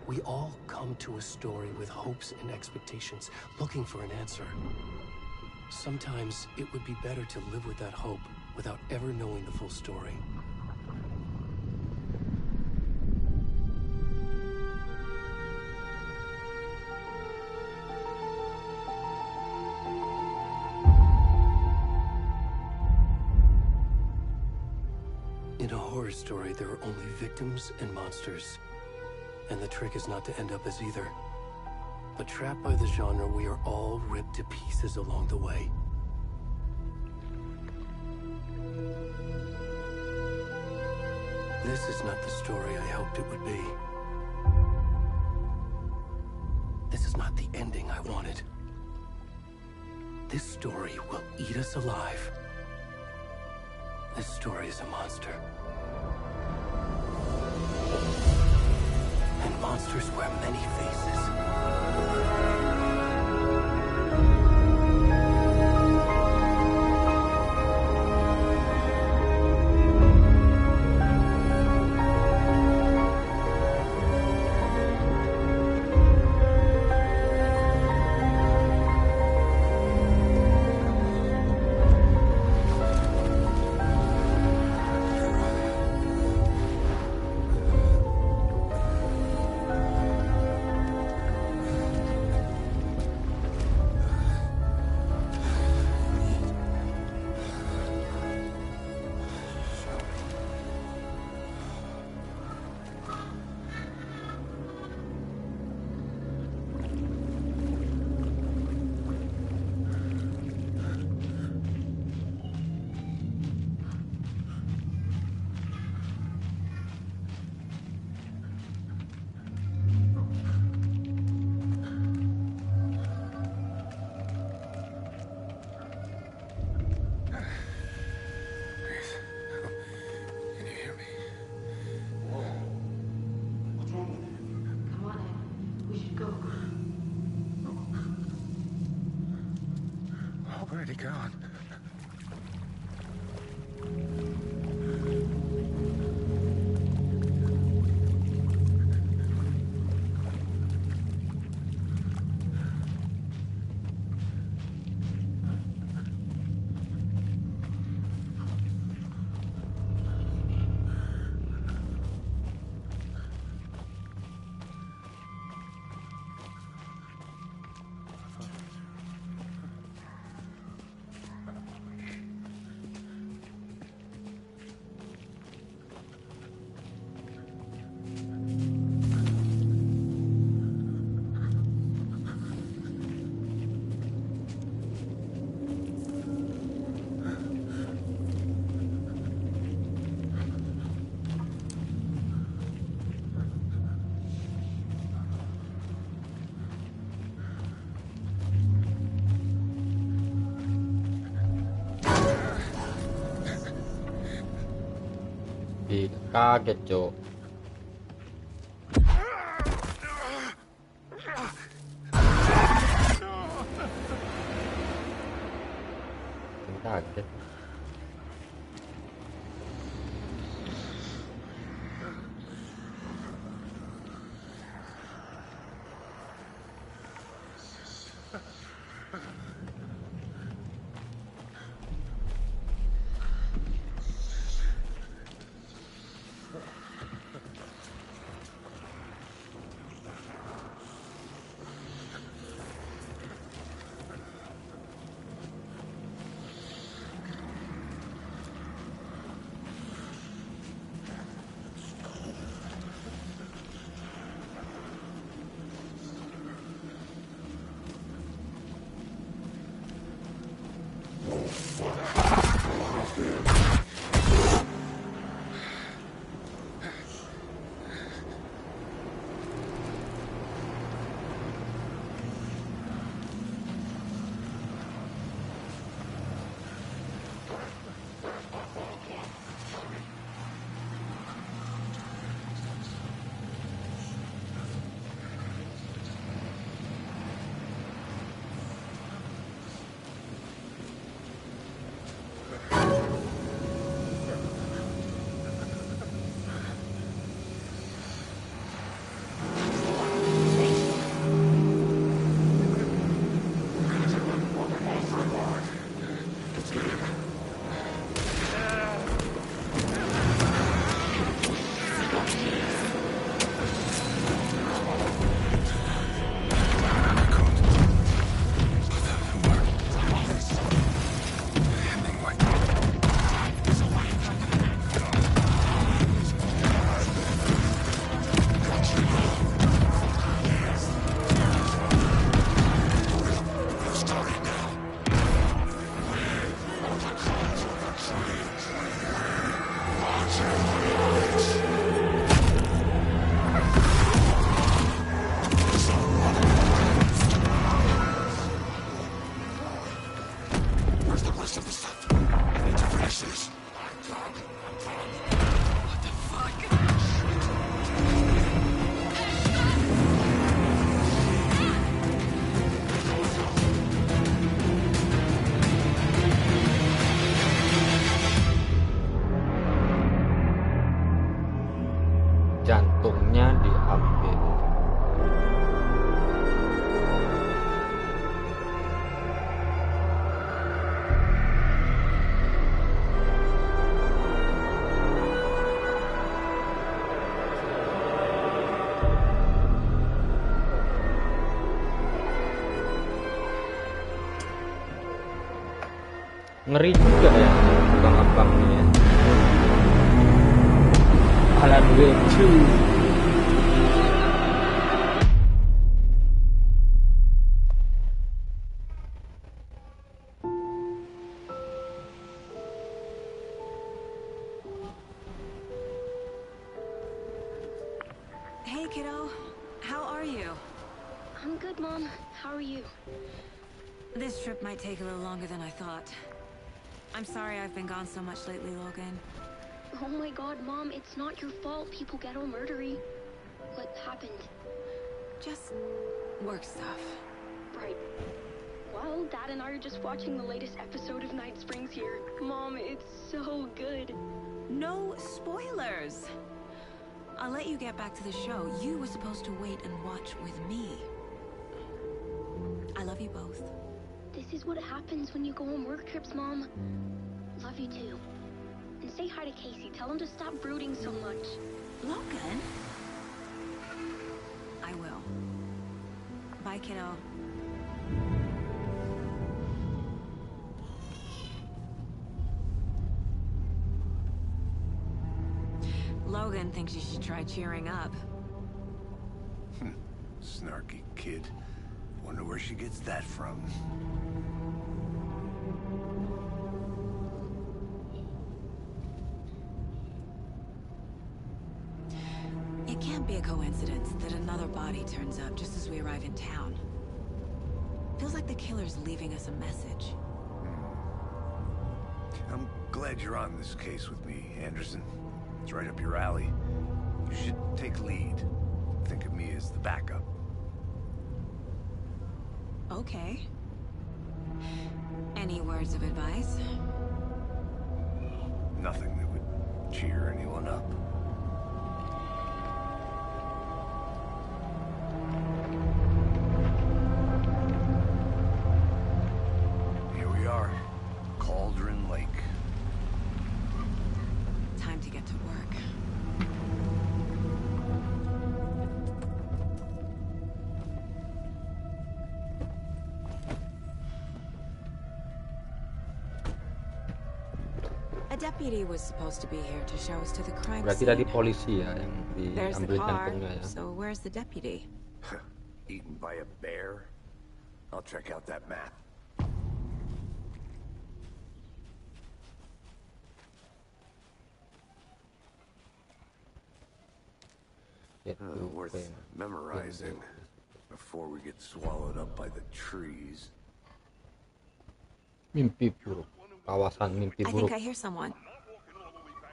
We all come to a story with hopes and expectations, looking for an answer. Sometimes it would be better to live with that hope without ever knowing the full story. In a horror story, there are only victims and monsters. And the trick is not to end up as either. But trapped by the genre, we are all ripped to pieces along the way. This is not the story I hoped it would be. This is not the ending I wanted. This story will eat us alive. This story is a monster. And monsters wear many faces. God. Kaget, Cok. Kaget. rest of the stuff. I need to finish this. What the fuck? Jantungnya diambil. Ngeri juga ya abang-abang ini ya. Alan Wake 2. Hey, kiddo. How are you? I'm good, Mom. How are you? This trip might take a little longer than I thought. I'm sorry I've been gone so much lately, Logan. Oh my god, Mom, it's not your fault people get all murdery. What happened? Just work stuff. Right. Well, Dad and I are just watching the latest episode of Night Springs here. Mom, it's so good. No spoilers! I'll let you get back to the show. You were supposed to wait and watch with me. I love you both. This is what happens when you go on work trips, Mom. Love you too. And say hi to Casey. Tell him to stop brooding so much. Logan? I will. Bye, kiddo. Logan thinks you should try cheering up. Snarky kid. Wonder where she gets that from. It can't be a coincidence that another body turns up just as we arrive in town. Feels like the killer's leaving us a message. I'm glad you're on this case with me, Anderson. It's right up your alley. You should take lead. Think of me as the backup. Okay. Any words of advice? Nothing that would cheer anyone up. Here we are. Cauldron Lake. Time to get to work. A deputy was supposed to be here to show us to the crime Berarti scene. tadi polisi ya yang There's the diambil car, jantungnya ya. so where's the deputy? Eaten by a bear? I'll check out that map. Worth memorizing before we get swallowed up by the trees. Mimpi buruk. Kawasan mimpi I buruk. think I hear someone.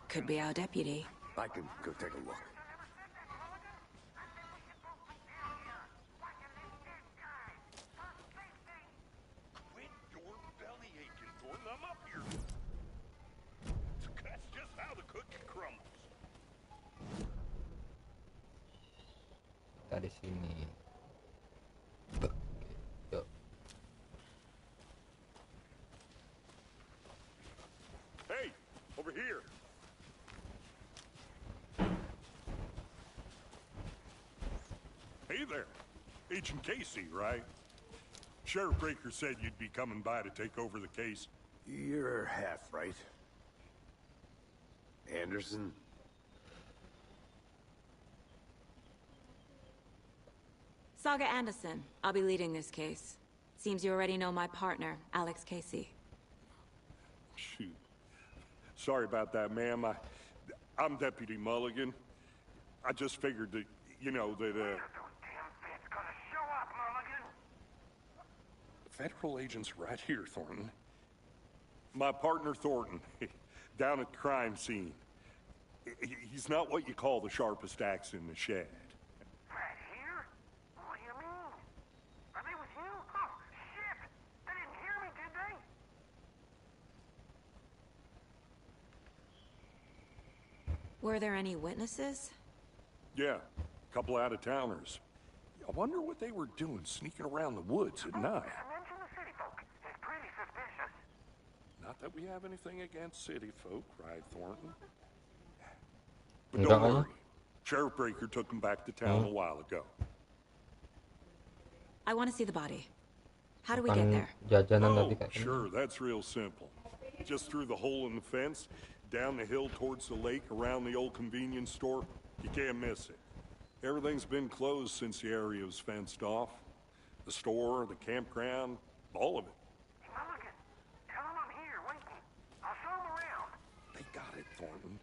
Could be our deputy. I can go take a look. Quit your belly aching, Thornton. I'm up here. That's just how the cookie crumbles. Kita di sini. Yuk. Hey, over here. Hey there. Agent Casey, right? Sheriff Breaker said you'd be coming by to take over the case. You're half right. Anderson? Saga Anderson. I'll be leading this case. Seems you already know my partner, Alex Casey. Shoot. Sorry about that, ma'am. I'm Deputy Mulligan. I just figured that, you know, that, Federal agents right here, Thornton. my partner Thornton, down at the crime scene. He's not what you call the sharpest axe in the shed. Right here? What do you mean? Are they with you? Oh, shit! They didn't hear me, did they? Were there any witnesses? Yeah, a couple out-of-towners. I wonder what they were doing sneaking around the woods at night. Mention the city folk. It's pretty suspicious. Not that we have anything against city folk, right, Thornton? But Enggak don't kayaknya. worry. Sheriff Breaker took them back to town a while ago. I want to see the body. How do we get Bukan there? jajanan Oh, tadi kayaknya. sure, that's real simple. Just through the hole in the fence, down the hill towards the lake, around the old convenience store. You can't miss it. Everything's been closed since the area was fenced off. The store, the campground, all of it. Mulligan, tell them I'm here, waiting. I'll show them around. They got it, Thornton.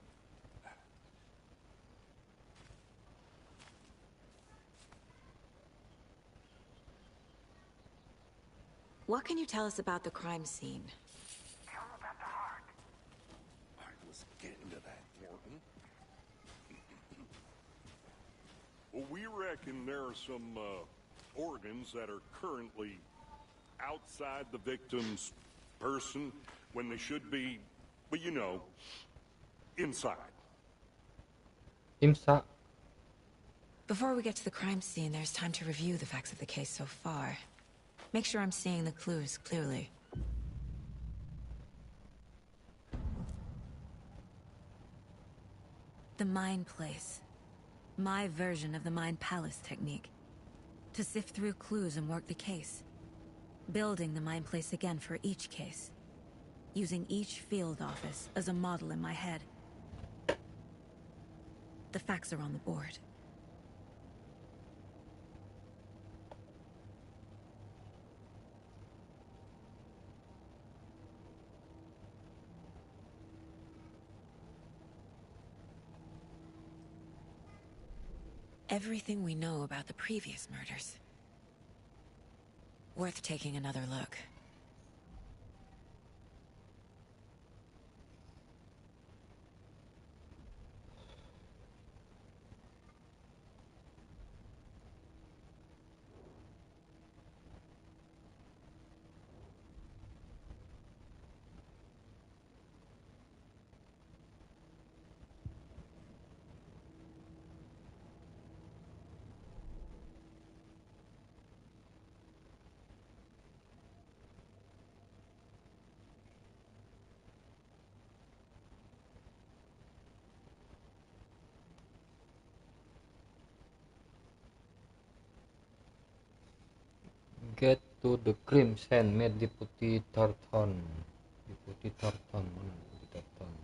What can you tell us about the crime scene? Tell them about the heart. All right, let's get into that, Thornton. Well, we reckon there are some organs that are currently outside the victim's person when they should be, well, you know, inside. Imsa. Before we get to the crime scene, there's time to review the facts of the case so far. Make sure I'm seeing the clues clearly. The Mind Place. My version of the Mind Palace technique. To sift through clues and work the case. Building the Mind Place again for each case. Using each field office as a model in my head. The facts are on the board. Everything we know about the previous murders. Worth taking another look. Get to the crime scene, meet Deputy Thornton. Deputy Thornton, mana Deputy Thornton?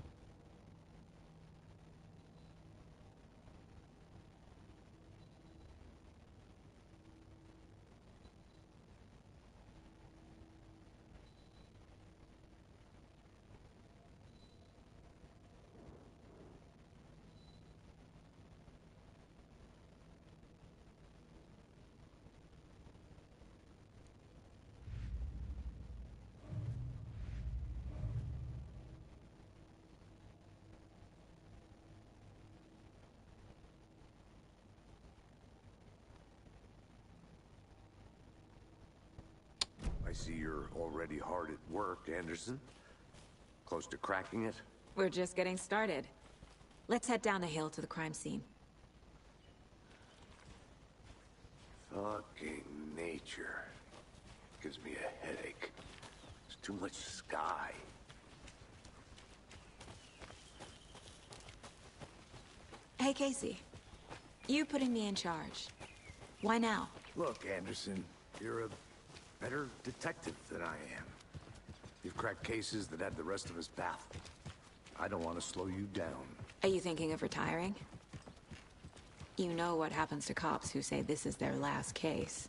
I see you're already hard at work, Anderson. Close to cracking it? We're just getting started. Let's head down the hill to the crime scene. Fucking nature. Gives me a headache. There's too much sky. Hey, Casey. You putting me in charge. Why now? Look, Anderson, you're a better detective than I am. You've cracked cases that had the rest of us baffled. I don't want to slow you down. Are you thinking of retiring? You know what happens to cops who say this is their last case.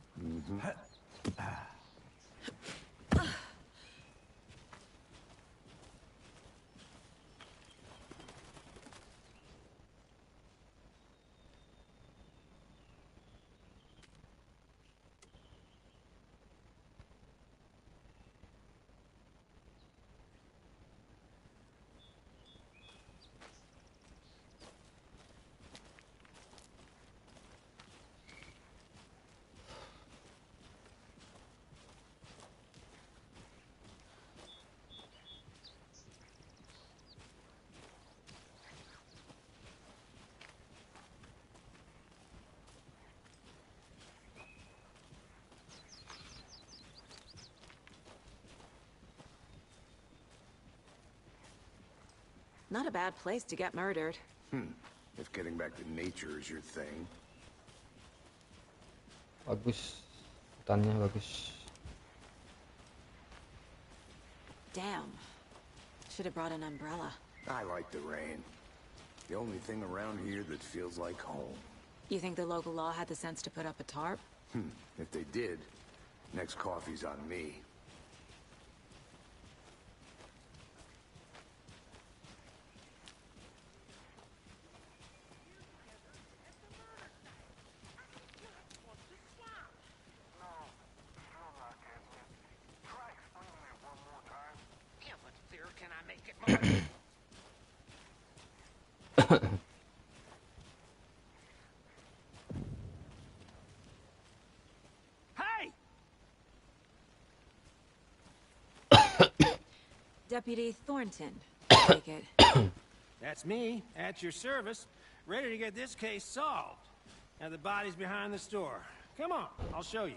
Not a bad place to get murdered. If getting back to nature is your thing. Bagus. Hutannya bagus. Damn. Should have brought an umbrella. I like the rain. The only thing around here that feels like home. You think the local law had the sense to put up a tarp? If they did, next coffee's on me. Hey! Deputy Thornton, I take it. That's me, at your service, ready to get this case solved. Now the body's behind the store. Come on, I'll show you.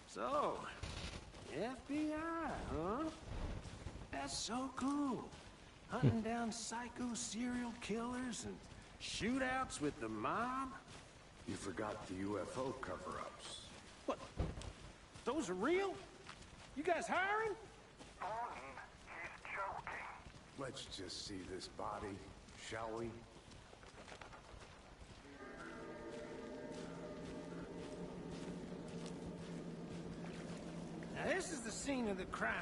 So, FBI, huh? That's so cool. Hunting down psycho serial killers and shootouts with the mob. You forgot the UFO cover-ups. What? Those are real? You guys hiring? Thornton, he's joking. Let's just see this body, shall we? Now this is the scene of the crime.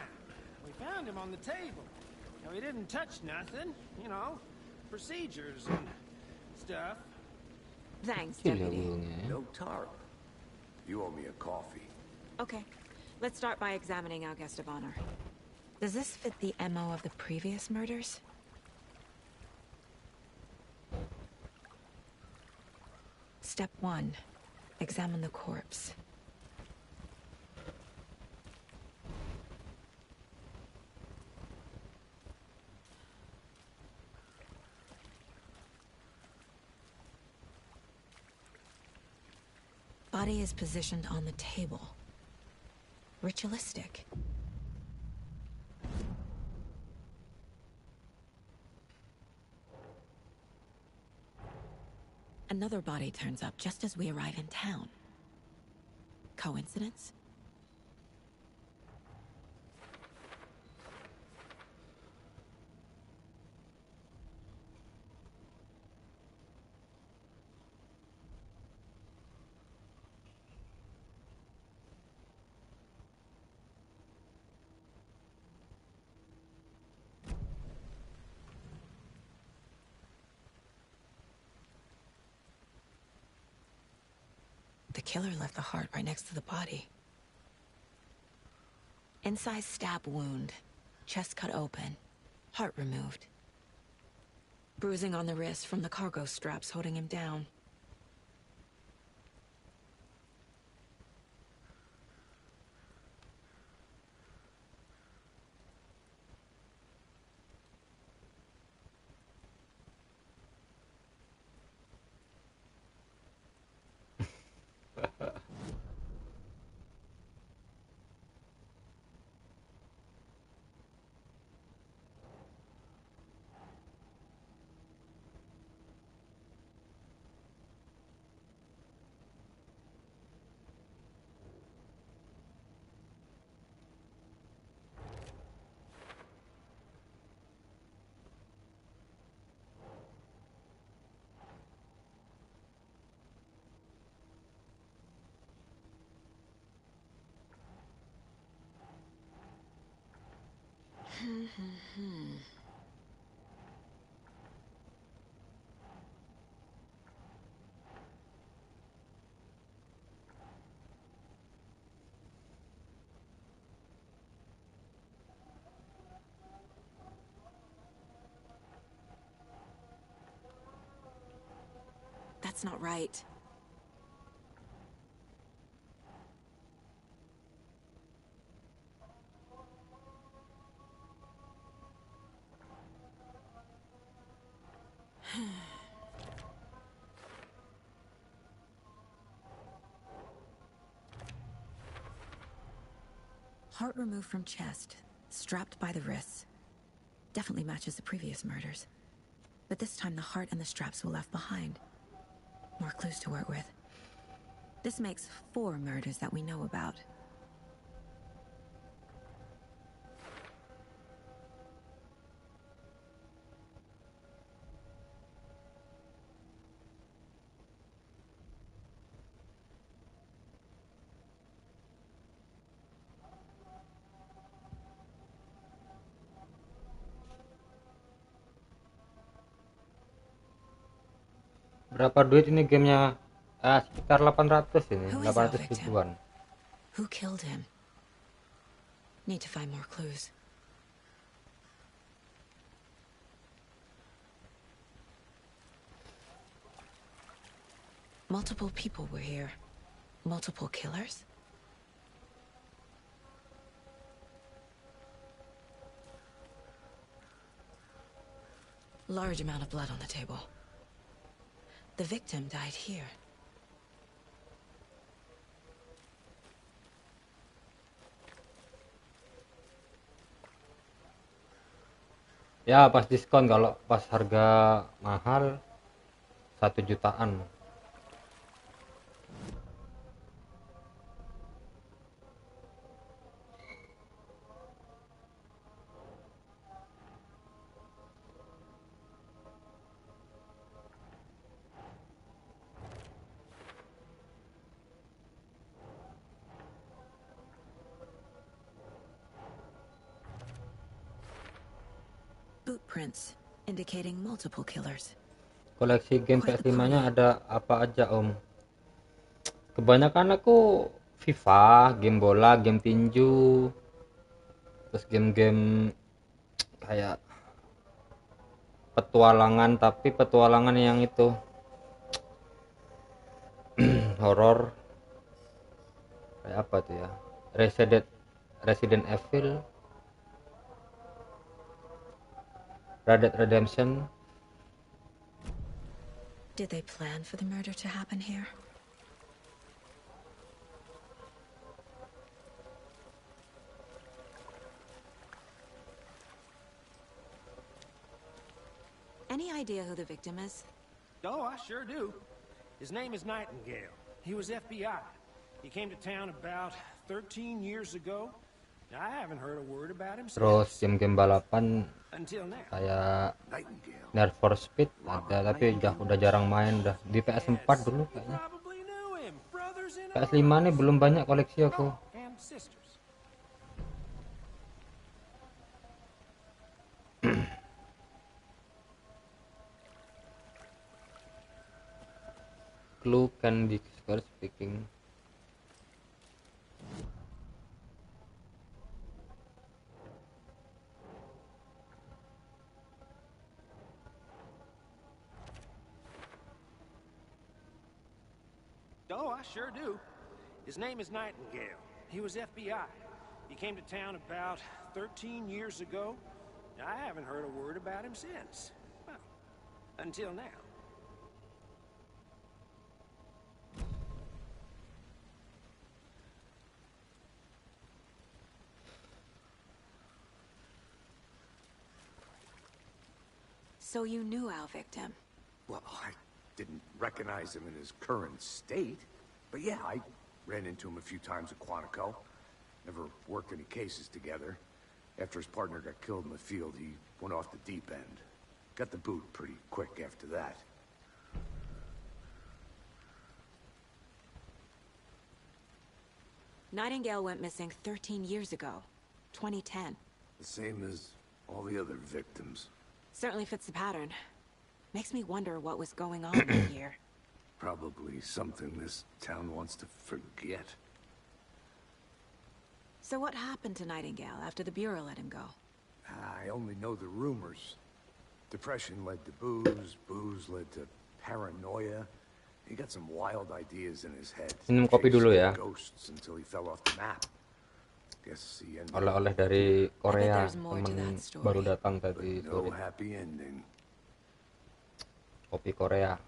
We found him on the table. Now he didn't touch nothing, you know, procedures and stuff. Thanks, Kecil ya Deputy. burungnya. No tarp. You owe me a coffee. Okay, let's start by examining our guest of honor. Does this fit the MO of the previous murders? Step 1. Examine the corpse. Body is positioned on the table. Ritualistic. Another body turns up just as we arrive in town. Coincidence? The killer left the heart right next to the body. Incised stab wound. Chest cut open. Heart removed. Bruising on the wrist from the cargo straps holding him down. That's not right. Heart removed from chest, strapped by the wrists. Definitely matches the previous murders. But this time the heart and the straps were left behind. More clues to work with. This makes 4 murders that we know about. Berapa duit ini gamenya? Sekitar 800 ini, Who is our 800 victim? ribuan. Who killed him? Need to find more clues. Multiple people were here. Multiple killers? Large amount of blood on the table. The victim died here. Ya pas diskon, kalau pas harga mahal 1 jutaan. Footprints indicating multiple killers. Koleksi game PS5-nya ada apa aja, Om? Kebanyakan aku FIFA, game bola, game tinju, terus game-game kayak petualangan, tapi petualangan yang itu horor. Kayak apa tuh ya? Resident Evil, Red Dead Redemption. Did they plan for the murder to happen here? Any idea who the victim is? Oh, I sure do. His name is Nightingale. He was FBI. He came to town about 13 years ago. I haven't heard a word about him Terus since. game-game balapan Until now. kayak Nightingale. Need for Speed ada, tapi udah jarang main, udah di PS4 dulu kayaknya. Probably knew him. Brothers in PS5 nih belum banyak koleksi aku. and sisters. Clue can be score speaking. Oh, I sure do. His name is Nightingale. He was FBI. He came to town about 13 years ago. I haven't heard a word about him since. Well, until now. So you knew our victim? Well, I didn't recognize him in his current state. But yeah, I ran into him a few times at Quantico. Never worked any cases together. After his partner got killed in the field, he went off the deep end. Got the boot pretty quick after that. Nightingale went missing 13 years ago, 2010. The same as all the other victims. Certainly fits the pattern. Makes me wonder what was going on here. Probably something this town wants to forget. So what happened to Nightingale after the Bureau let him go? I only know the rumors. Depression led to booze, booze led to paranoia. He got some wild ideas in his head. Minum kopi dulu ya. Ghosts until he fell off the map. Guess he ended Oleh-oleh dari Korea, there's more to temen that story. baru datang tadi no sore. happy ending. Kopi Korea.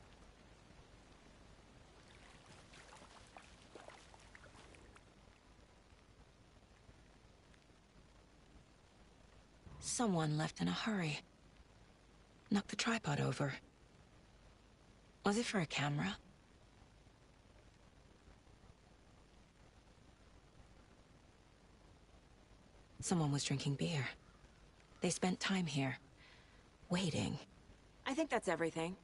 Someone left in a hurry. Knocked the tripod over. Was it for a camera? Someone was drinking beer. They spent time here, waiting. I think that's everything.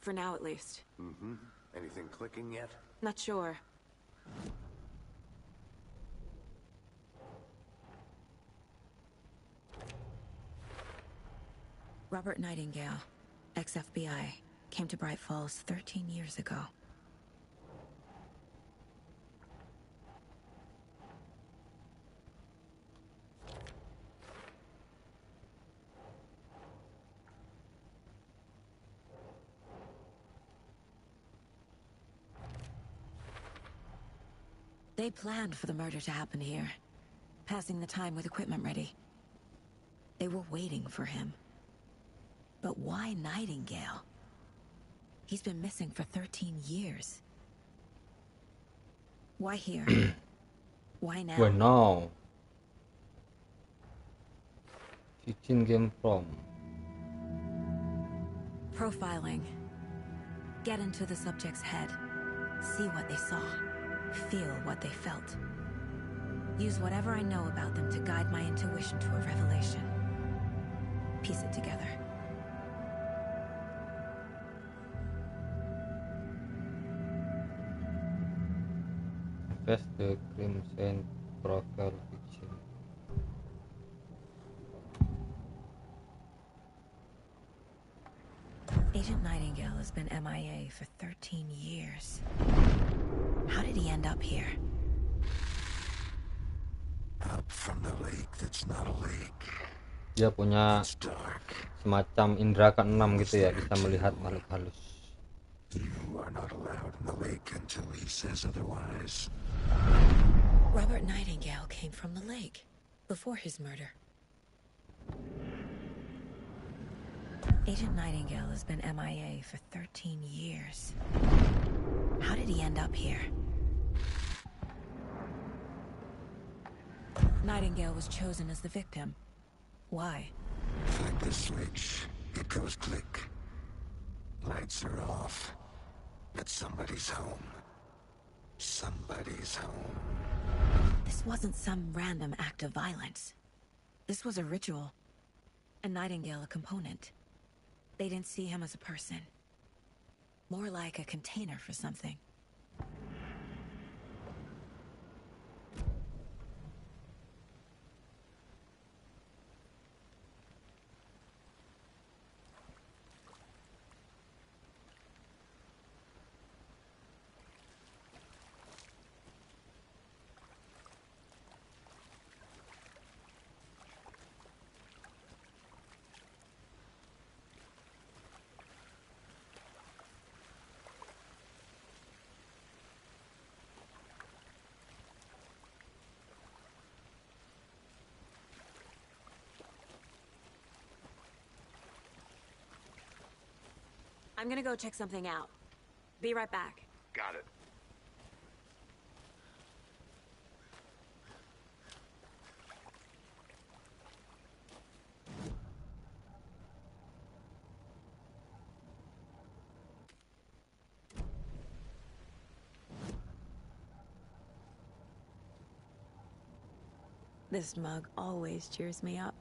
For now, at least. Mm-hmm. Anything clicking yet? Not sure. Robert Nightingale, ex-FBI, came to Bright Falls 13 years ago. They planned for the murder to happen here, passing the time with equipment ready. They were waiting for him. But why Nightingale? He's been missing for 13 years. Why here? Why now? Why now? 15 game from. Profiling. Get into the subject's head. See what they saw. Feel what they felt. Use whatever I know about them to guide my intuition to a revelation. Piece it together. Invest the crime scene profile fiction. Agent Nightingale has been MIA for 13 years. How did he end up here? Up from the lake that's not a lake. Dia punya semacam indera keenam gitu ya, bisa melihat makhluk halus. You are not allowed in the lake until he says otherwise. Robert Nightingale came from the lake before his murder. Agent Nightingale has been MIA for 13 years. How did he end up here? Nightingale was chosen as the victim. Why? Flick the switch, it goes click. Lights are off, but somebody's home. Somebody's home. This wasn't some random act of violence. This was a ritual. And Nightingale a component. They didn't see him as a person. More like a container for something. I'm gonna go check something out. Be right back. Got it. This mug always cheers me up.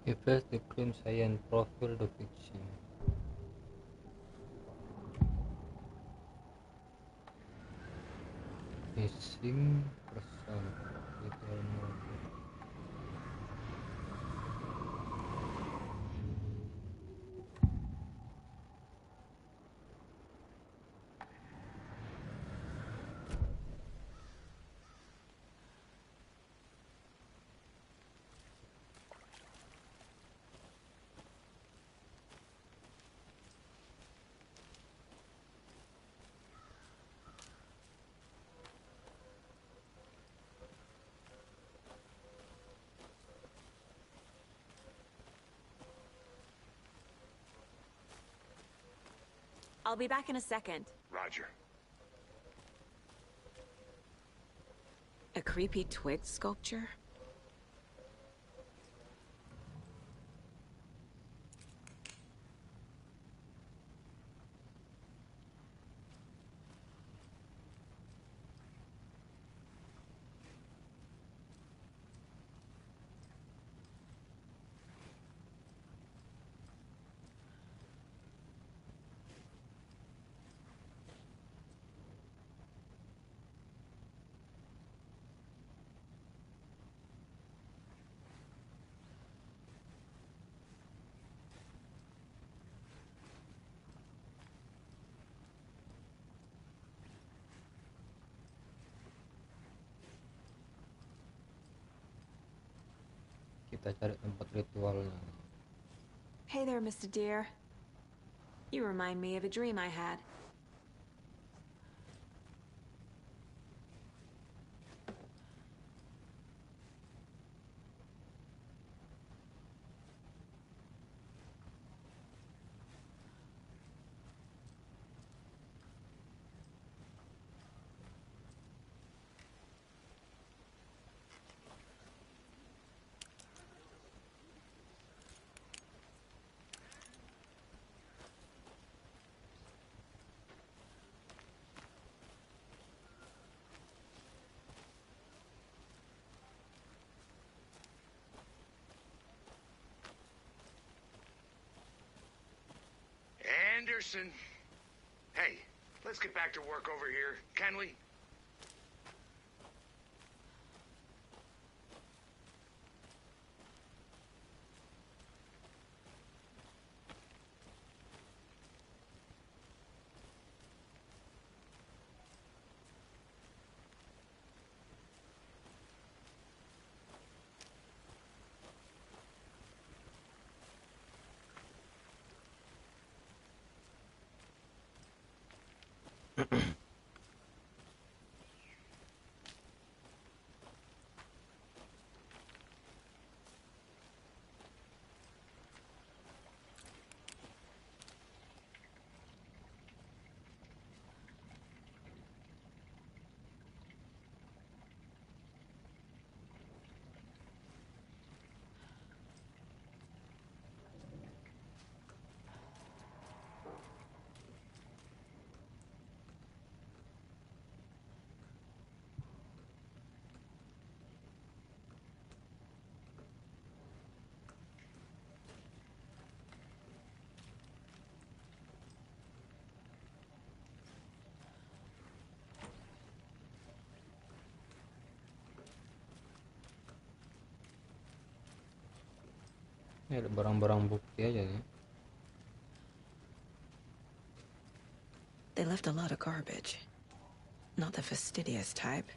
Invest the crime scene profile the fiction. Missing person. I'll be back in a second. Roger. A creepy twig sculpture? Kita cari tempat ritualnya. Hey there, Mr. Deer. You remind me of a dream I had. Anderson. Hey, let's get back to work over here, can we? Ini ada barang-barang bukti aja nih. They left a lot of garbage. Not the fastidious type.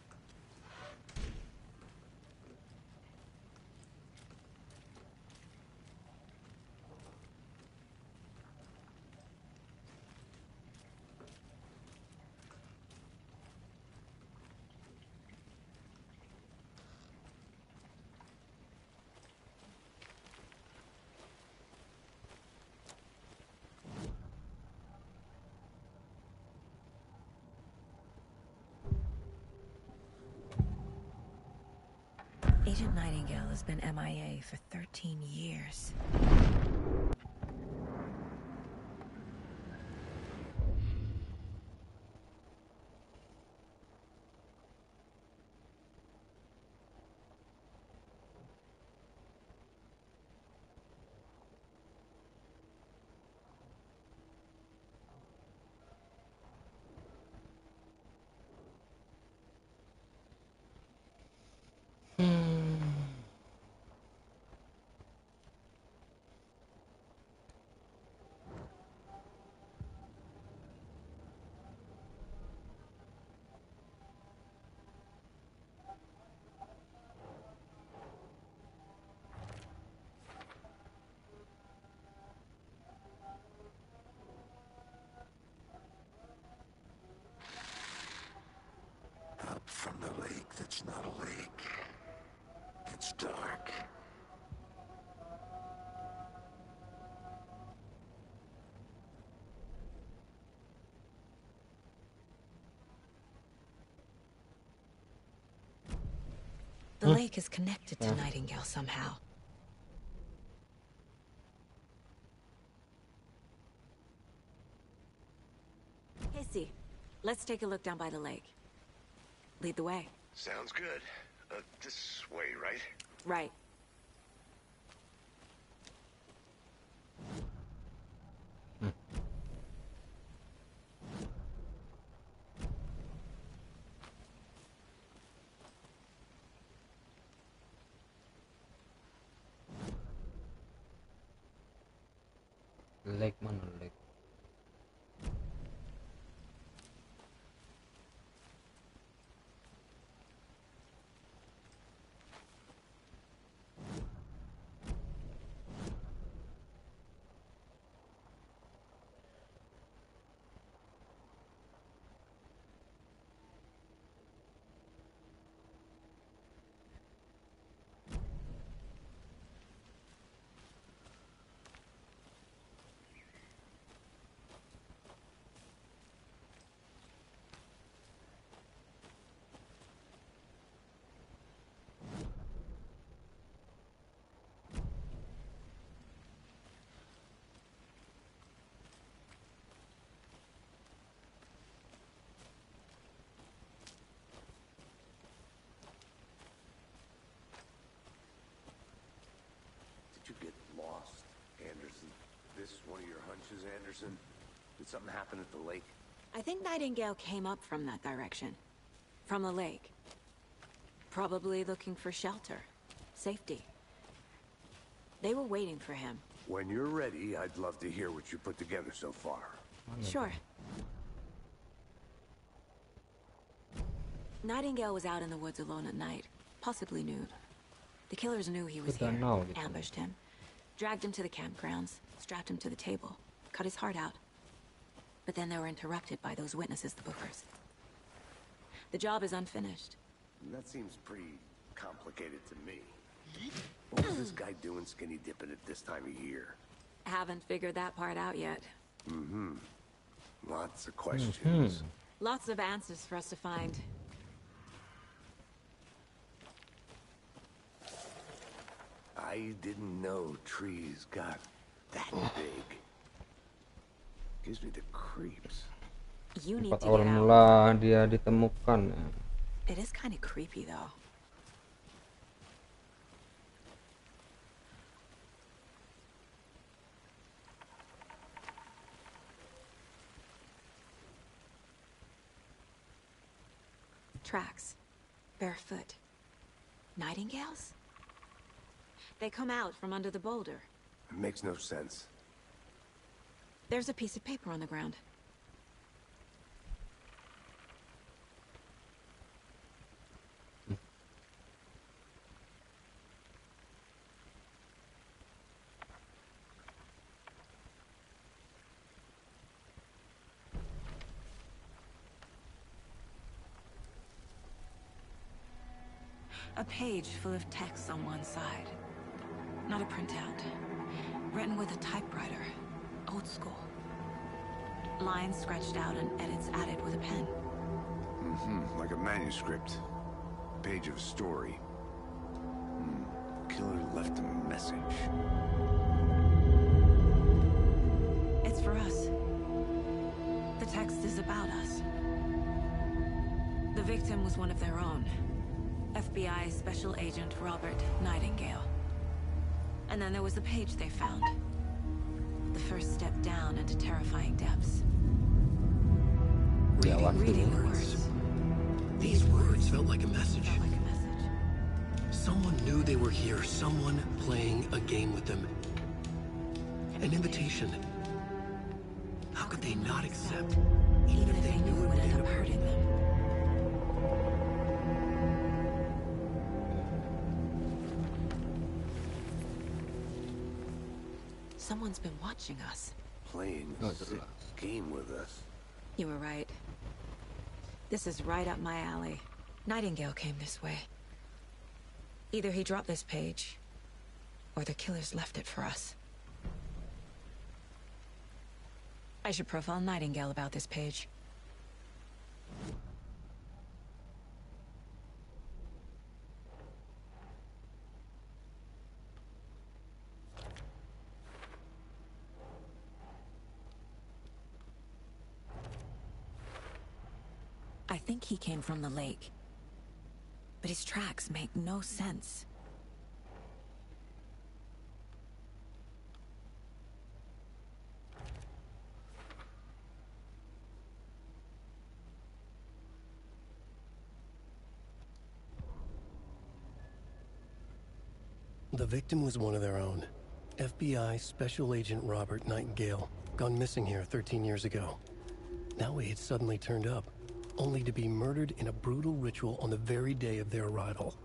Agent Nightingale has been MIA for 13 years. Up from the lake that's not a lake. It's dark. The lake is connected to Nightingale somehow. Casey, let's take a look down by the lake. Lead the way. Sounds good. This way, right? Right. Lake mana lake? Did you get lost, Anderson? This one of your hunches, Anderson? Did something happen at the lake? I think Nightingale came up from that direction. From the lake. Probably looking for shelter. Safety. They were waiting for him. When you're ready, I'd love to hear what you put together so far. Sure. Nightingale was out in the woods alone at night, possibly nude. The killers knew he was here, ambushed him, dragged him to the campgrounds, strapped him to the table, cut his heart out. But then they were interrupted by those witnesses, the Bookers. The job is unfinished. That seems pretty complicated to me. What was this guy doing skinny dipping at this time of year? Haven't figured that part out yet. Mm-hmm. Lots of questions. Lots of answers for us to find. I didn't know trees got that big. Gives me the creeps. You need 4 to awal get out. mula dia ditemukan. It is kind of creepy, though. Tracks. Barefoot. Nightingales? They come out from under the boulder. It makes no sense. There's a piece of paper on the ground. A page full of text on one side. Not a printout. Written with a typewriter. Old school. Lines scratched out and edits added with a pen. Mm-hmm. Like a manuscript. Page of a story. Killer left a message. It's for us. The text is about us. The victim was one of their own. FBI Special Agent Robert Nightingale. And then there was the page they found. The first step down into terrifying depths. Reading the words. These words felt like a message. Someone knew they were here. Someone playing a game with them. An invitation. How could they not accept, even if they knew it would end up hurting them? Someone's been watching us. Playing a sick game with us. You were right. This is right up my alley. Nightingale came this way. Either he dropped this page, or the killers left it for us. I should profile Nightingale about this page. I think he came from the lake. But his tracks make no sense. The victim was one of their own. FBI Special Agent Robert Nightingale, gone missing here 13 years ago. Now he had suddenly turned up, only to be murdered in a brutal ritual on the very day of their arrival.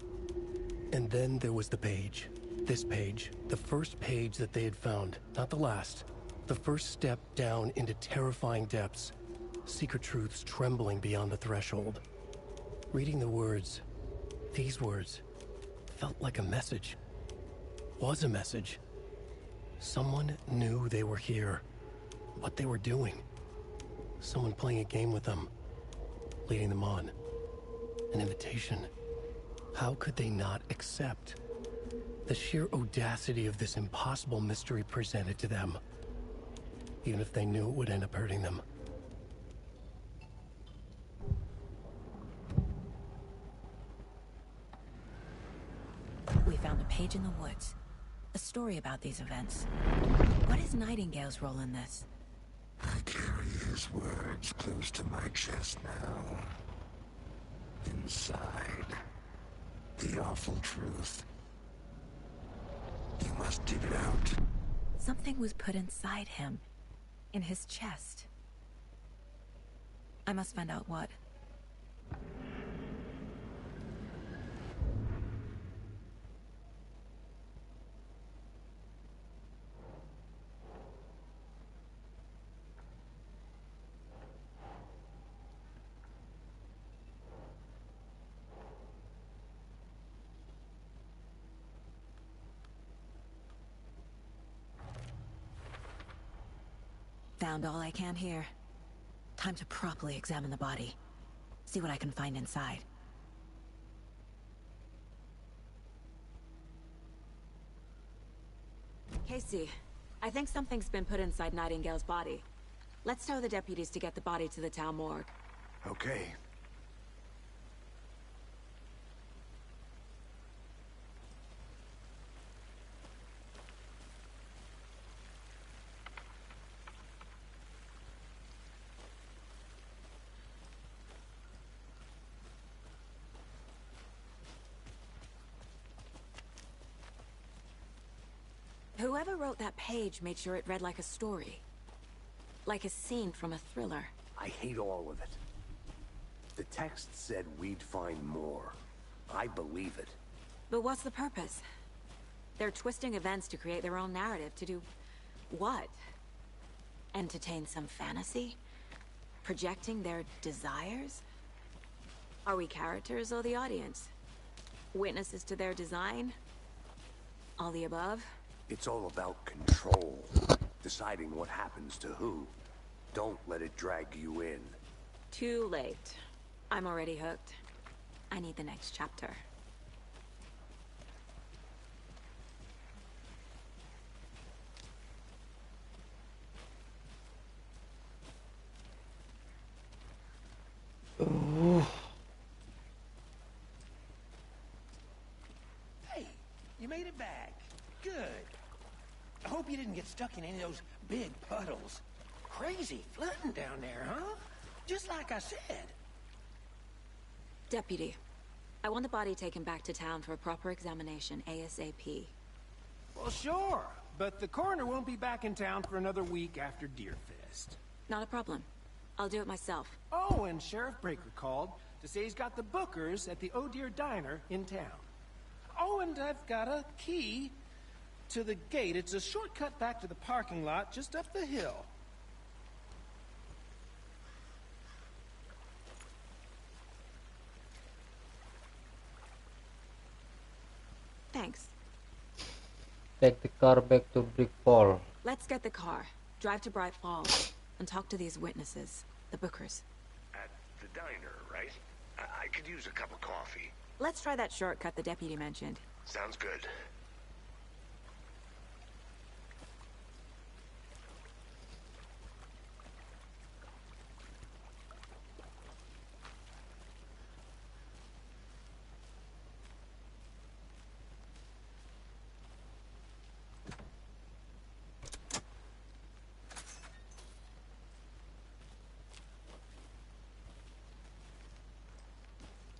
And then there was the page. This page, the first page that they had found, not the last. The first step down into terrifying depths. Secret truths trembling beyond the threshold. Reading the words, these words, felt like a message. Was a message. Someone knew they were here. What they were doing. Someone playing a game with them. Leading them on. An invitation. How could they not accept? The sheer audacity of this impossible mystery presented to them. Even if they knew it would end up hurting them. We found a page in the woods. A story about these events. What is Nightingale's role in this? I carry his words close to my chest now. Inside, the awful truth. You must dig it out. Something was put inside him. In his chest. I must find out what. Found all I can here. Time to properly examine the body. See what I can find inside. Casey, I think something's been put inside Nightingale's body. Let's tell the deputies to get the body to the town morgue. Okay. Whoever wrote that page made sure it read like a story. Like a scene from a thriller. I hate all of it. The text said we'd find more. I believe it. But what's the purpose? They're twisting events to create their own narrative. To do what? Entertain some fantasy? Projecting their desires? Are we characters or the audience? Witnesses to their design? All the above? It's all about control. Deciding what happens to who. Don't let it drag you in. Too late. I'm already hooked. I need the next chapter. Hey, you made it back. Good. I hope you didn't get stuck in any of those big puddles. Crazy flooding down there, huh? Just like I said. Deputy, I want the body taken back to town for a proper examination ASAP. Well, sure. But the coroner won't be back in town for another week after Deerfest. Not a problem. I'll do it myself. Oh, and Sheriff Breaker called to say he's got the Bookers at the Oh Dear Diner in town. Oh, and I've got a key to the gate. It's a shortcut back to the parking lot just up the hill. Thanks. Take the car back to Brick Fall. Let's get the car, drive to Bright Falls, and talk to these witnesses, the Bookers. At the diner, right? I could use a cup of coffee. Let's try that shortcut the deputy mentioned. Sounds good.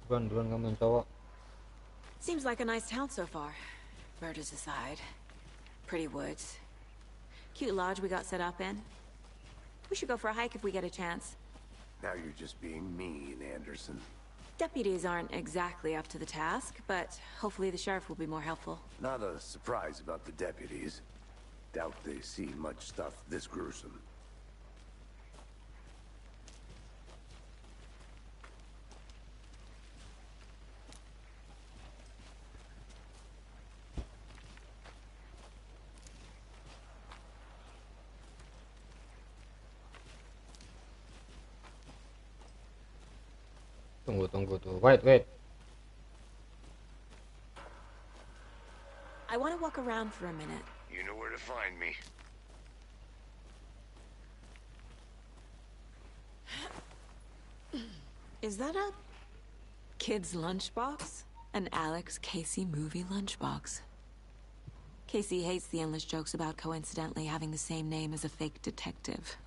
Duluan kamu yang cowok. Seems like a nice town so far. Murders aside. Pretty woods. Cute lodge we got set up in. We should go for a hike if we get a chance. Now you're just being mean, Anderson. Deputies aren't exactly up to the task, but hopefully the sheriff will be more helpful. Not a surprise about the deputies. Doubt they see much stuff this gruesome. Tunggu tuh. Wait. I want to walk around for a minute. You know where to find me. Is that a kid's lunchbox? An Alex Casey movie lunchbox. Casey hates the endless jokes about coincidentally having the same name as a fake detective.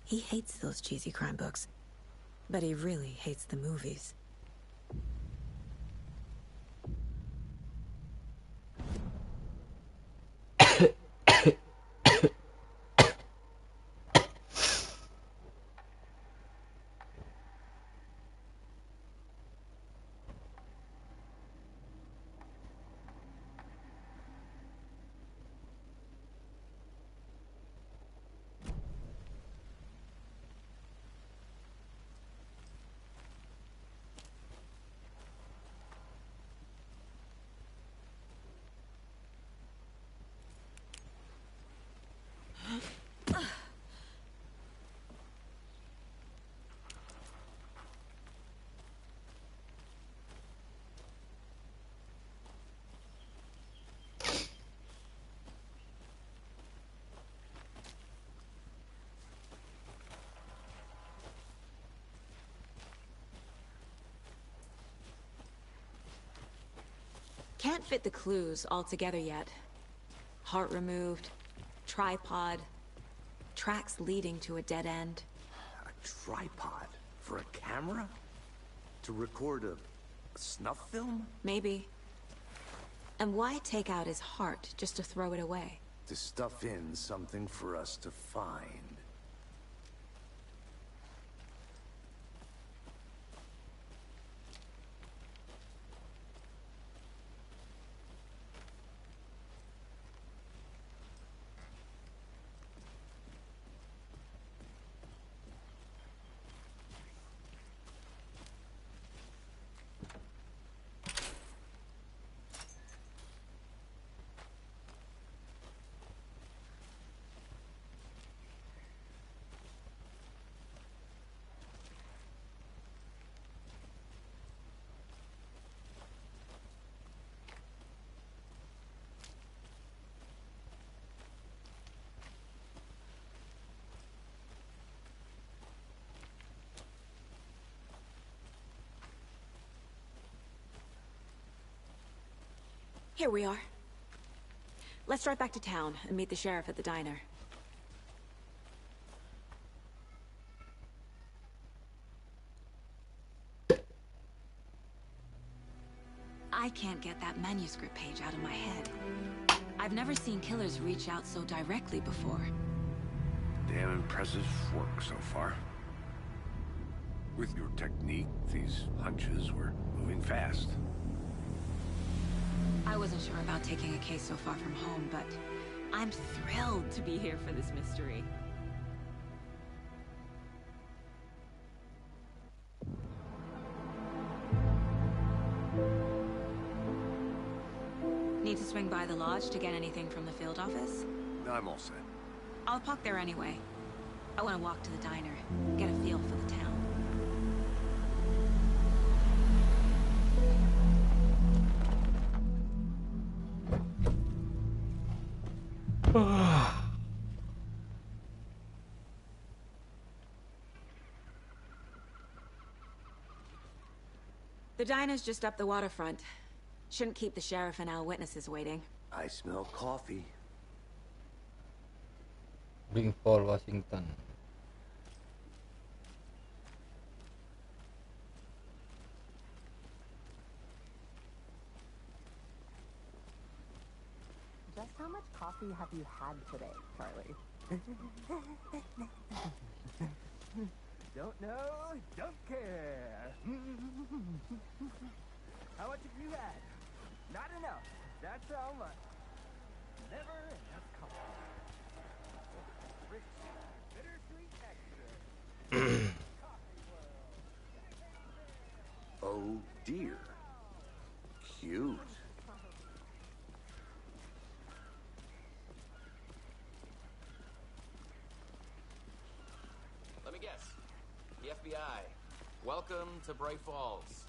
He hates those cheesy crime books, but he really hates the movies. Can't fit the clues all together yet. Heart removed, tripod, tracks leading to a dead end. A tripod? For a camera? To record a snuff film? Maybe. And why take out his heart just to throw it away? To stuff in something for us to find. Here we are. Let's drive back to town and meet the sheriff at the diner. I can't get that manuscript page out of my head. I've never seen killers reach out so directly before. Damn impressive work so far. With your technique, these hunches were moving fast. I wasn't sure about taking a case so far from home, but I'm thrilled to be here for this mystery. Need to swing by the lodge to get anything from the field office? I'm all set. I'll park there anyway. I want to walk to the diner, get a feel for the town. The diner's just up the waterfront. Shouldn't keep the sheriff and our witnesses waiting. I smell coffee. Springfield, Washington. Just how much coffee have you had today, Charlie? Don't know, don't care. How much have you had? Not enough. That's how much. Never enough coffee. Rich, bittersweet extra. Coffee world. Oh dear. Cute. Let me guess. The FBI. Welcome to Bright Falls.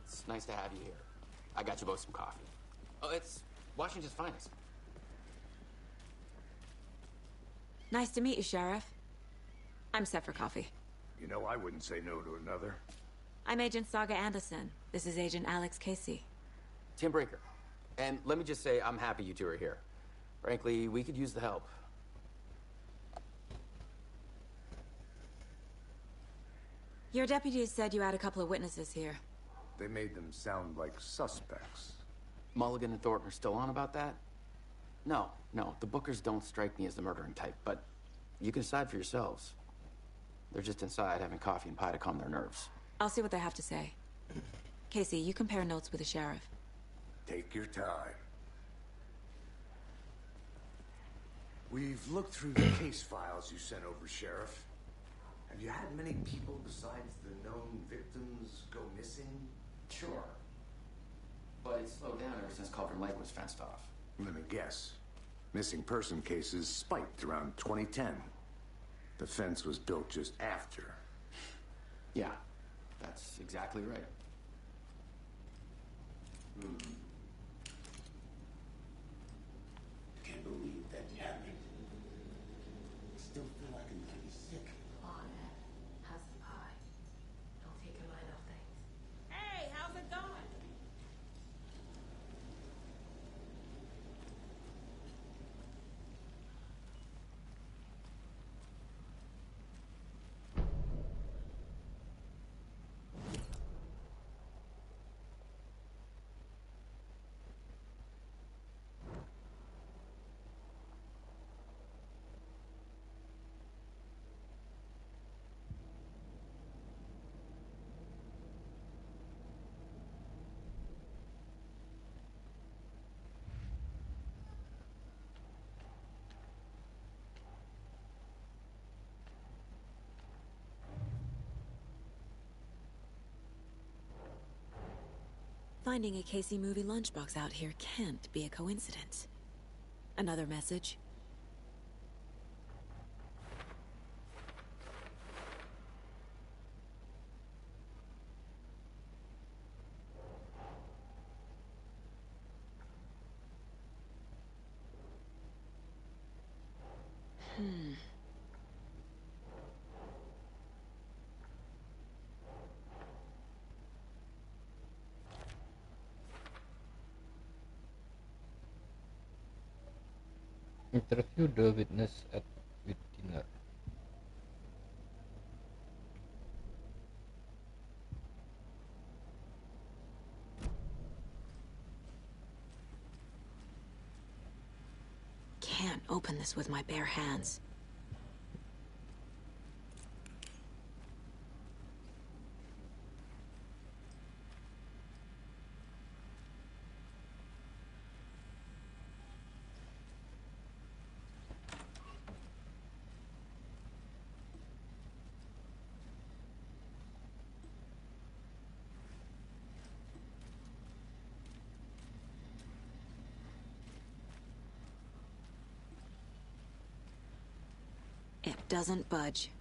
It's nice to have you here. I got you both some coffee. Oh, it's Washington's finest. Nice to meet you, Sheriff. I'm set for coffee. You know, I wouldn't say no to another. I'm Agent Saga Anderson. This is Agent Alex Casey. Tim Breaker. And let me just say, I'm happy you two are here. Frankly, we could use the help. Your deputies said you had a couple of witnesses here. They made them sound like suspects. Mulligan and Thornton are still on about that? No, the Bookers don't strike me as the murdering type, but you can decide for yourselves. They're just inside having coffee and pie to calm their nerves. I'll see what they have to say. Casey, you compare notes with the sheriff. Take your time. We've looked through the case files you sent over, Sheriff. Have you had many people besides the known victims go missing? Sure. But it's slowed down ever since Cauldron Lake was fenced off. Let me guess. Missing person cases spiked around 2010. The fence was built just after. Yeah, that's exactly right. Can't believe that happened. Still feel like I'm pretty sick. Come on, Ed. How's the pie? Don't take your mind off things. Hey, how's it going? Finding a Casey movie lunchbox out here can't be a coincidence. Another message? Interview the witness with dinner. Can't open this with my bare hands. It doesn't budge.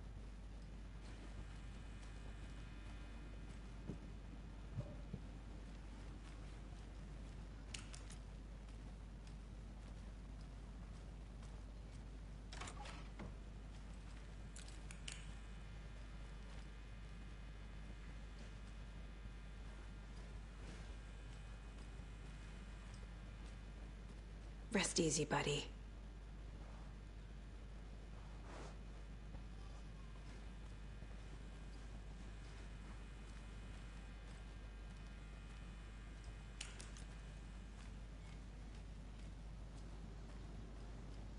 Rest easy, buddy.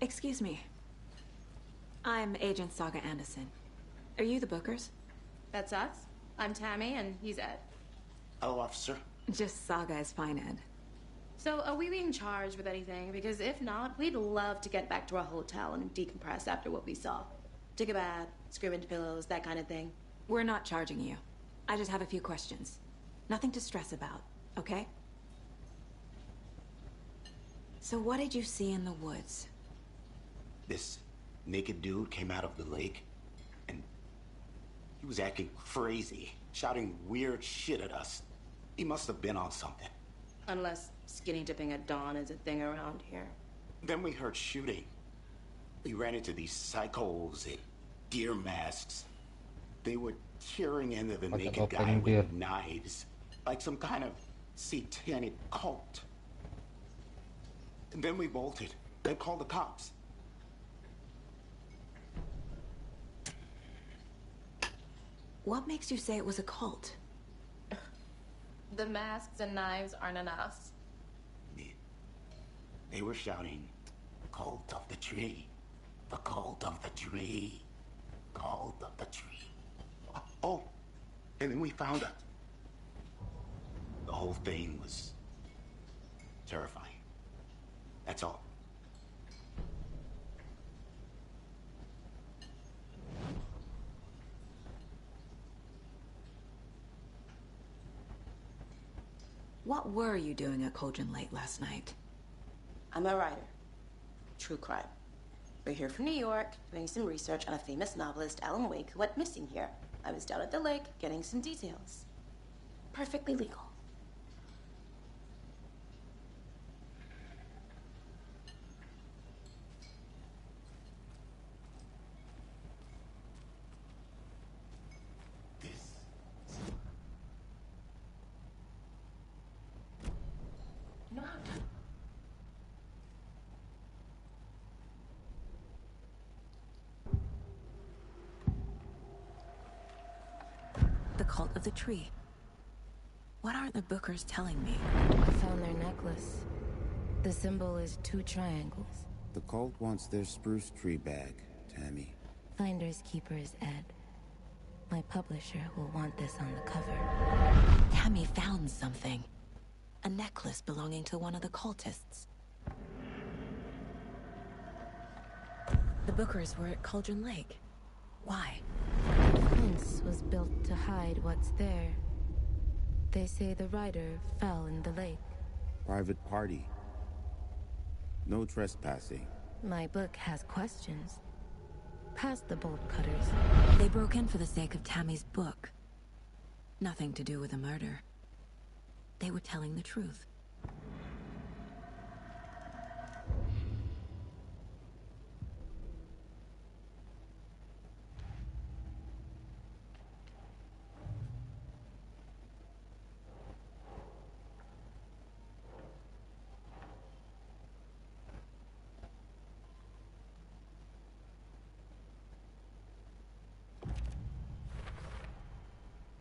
Excuse me. I'm Agent Saga Anderson. Are you the Bookers? That's us. I'm Tammy, and he's Ed. Hello, officer. Just Saga is fine, Ed. So, are we being charged with anything? Because if not, we'd love to get back to our hotel and decompress after what we saw. Take a bath, scream into pillows, that kind of thing. We're not charging you. I just have a few questions. Nothing to stress about, okay? So what did you see in the woods? This naked dude came out of the lake, and he was acting crazy, shouting weird shit at us. He must have been on something. Unless skinny dipping at dawn is a thing around here. Then we heard shooting. We ran into these psychos in deer masks. They were tearing into the naked guy with knives, like some kind of satanic cult. And then we bolted, then called the cops. What makes you say it was a cult? The masks and knives aren't enough. They were shouting, "Cult of the tree, the cult of the tree, cult of the tree." Oh, and then we found out. The whole thing was terrifying. That's all. What were you doing at Cauldron Lake last night? I'm a writer. True crime. We're here from New York, doing some research on a famous novelist, Alan Wake, who went missing here. I was down at the lake, getting some details. Perfectly legal. The cult of the tree. What aren't the Bookers telling me? I found their necklace. The symbol is 2 triangles. The cult wants their spruce tree back, Tammy. Finders keepers, Ed. My publisher will want this on the cover. Tammy found something. A necklace belonging to one of the cultists. The Bookers were at Cauldron Lake. Why? The fence was built to hide what's there. They say the writer fell in the lake. Private party. No trespassing. My book has questions. Past the bolt cutters. They broke in for the sake of Tammy's book. Nothing to do with a murder. They were telling the truth.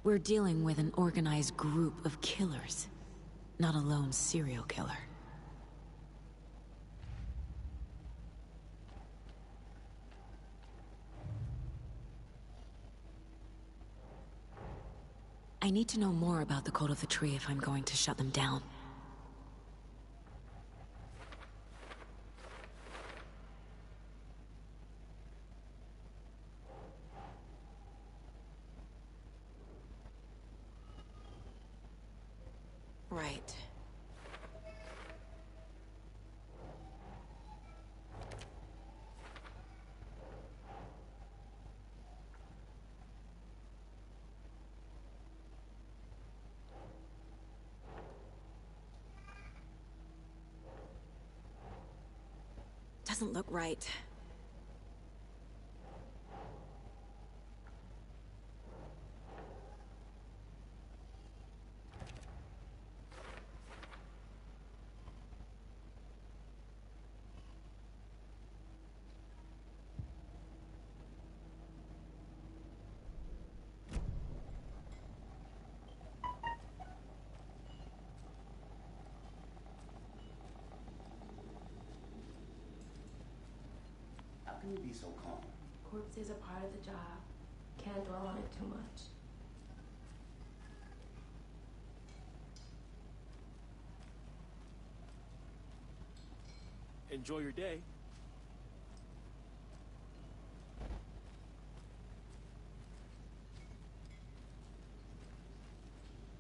We're dealing with an organized group of killers, not a lone serial killer. I need to know more about the Cult of the Tree if I'm going to shut them down. Right. Doesn't look right. be so calm? Corpses are part of the job. Can't dwell on it too much. Enjoy your day.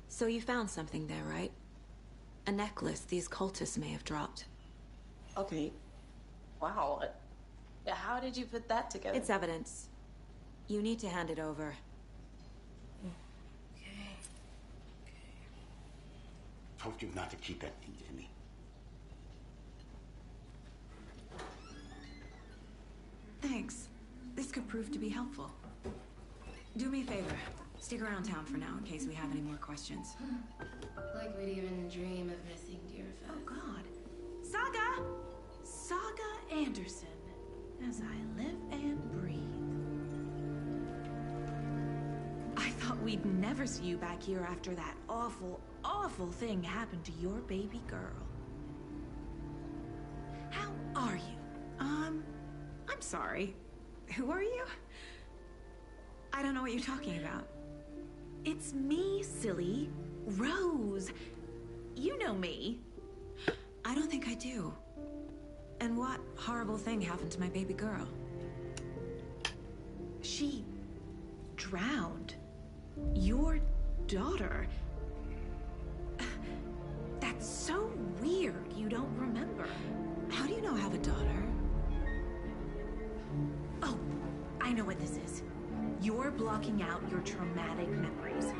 So you found something there, right? A necklace these cultists may have dropped. Okay. Wow. How did you put that together? It's evidence. You need to hand it over. Told you not to keep that thing to me. Thanks. This could prove to be helpful. Do me a favor. Stick around town for now in case we have any more questions. Like we'd even dream of missing Deerfest. Oh, God. Saga Anderson. As I live and breathe. I thought we'd never see you back here after that awful, awful thing happened to your baby girl. How are you? I'm sorry. Who are you? I don't know what you're talking about. It's me, silly. Rose. You know me. I don't think I do. And what horrible thing happened to my baby girl? She drowned. Your daughter. That's so weird you don't remember. How do you know I have a daughter? Oh, I know what this is. You're blocking out your traumatic memories.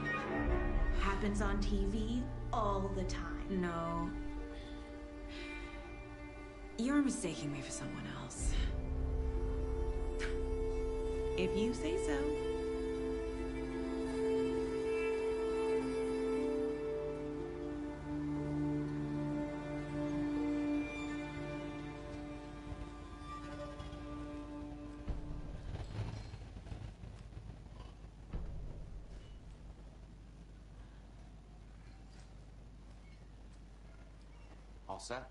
Happens on TV all the time. No. You're mistaking me for someone else. If you say so. All set.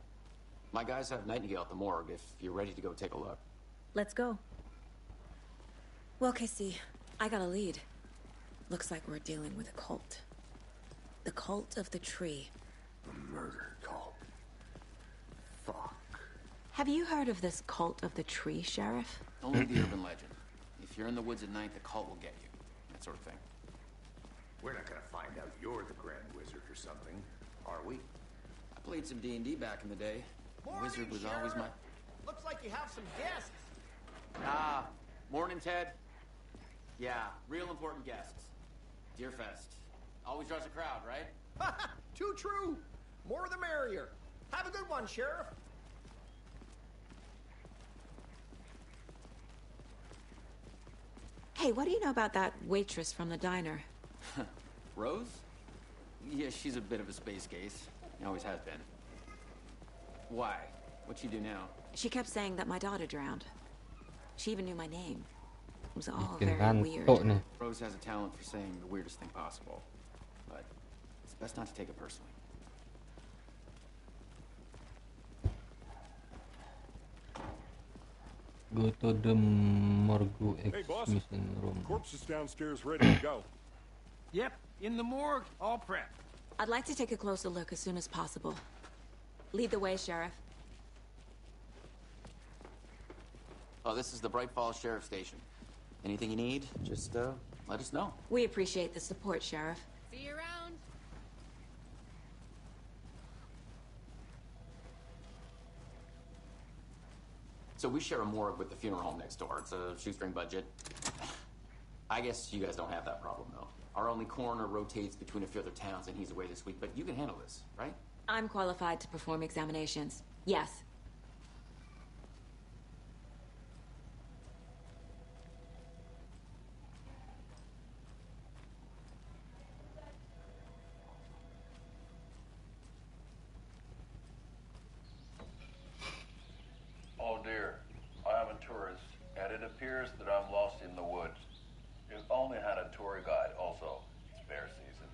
My guys have Nightingale at the morgue if you're ready to go take a look. Let's go. Well, Casey, I got a lead. Looks like we're dealing with a cult. The cult of the tree. A murder cult. Fuck. Have you heard of this cult of the tree, Sheriff? Only the urban legend. If you're in the woods at night, the cult will get you. That sort of thing. We're not gonna find out you're the Grand Wizard or something, are we? I played some D&D back in the day. Morning, Wizard was always Sheriff. my... Looks like you have some guests. Ah, morning, Ted. Yeah, real important guests. Deerfest. Always draws a crowd, right? Too true. More the merrier. Have a good one, Sheriff. Hey, what do you know about that waitress from the diner? Rose? Yeah, she's a bit of a space case. Always has been. Why? What'd she do now? She kept saying that my daughter drowned. She even knew my name. It was all very weird. Rose has a talent for saying the weirdest thing possible. But it's best not to take it personally. Go to the morgue Hey, boss. exhibition room. Corpse is downstairs ready to go. Yep, in the morgue, all prepped. I'd like to take a closer look as soon as possible. Lead the way, Sheriff. Oh, this is the Bright Falls Sheriff Station. Anything you need, just let us know. We appreciate the support, Sheriff. See you around. So we share a morgue with the funeral home next door. It's a shoestring budget. I guess you guys don't have that problem, though. Our only coroner rotates between a few other towns, and he's away this week. But you can handle this, right? I'm qualified to perform examinations. Yes. Oh dear, I am a tourist, and it appears that I'm lost in the woods. If only had a tour guide also. It's bear season.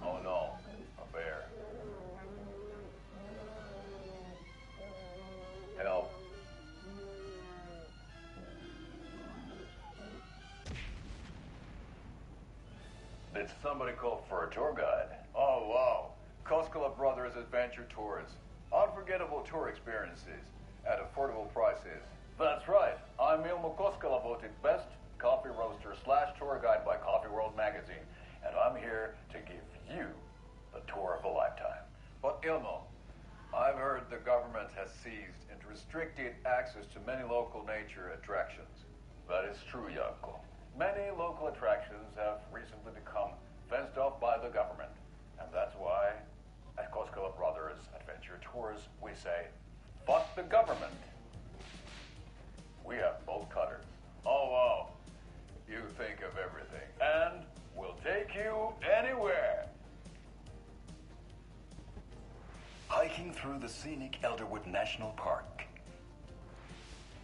Oh no, a bear. Help. Did somebody call for a tour guide? Oh, wow. Koskela Brothers Adventure Tours. Unforgettable tour experiences at affordable prices. That's right. I'm Ilmo Koskela, voted best coffee roaster / tour guide by Coffee World magazine. And I'm here to give you the tour of a lifetime. But Ilmo, I've heard the government has seized and restricted access to many local nature attractions. That is true, Janko. Many local attractions have recently become fenced off by the government. And that's why, at Koskela Brothers Adventure Tours, we say, fuck the government. We have bolt cutters. Oh, wow. You think of everything. And we'll take you anywhere. Hiking through the scenic Elderwood National Park.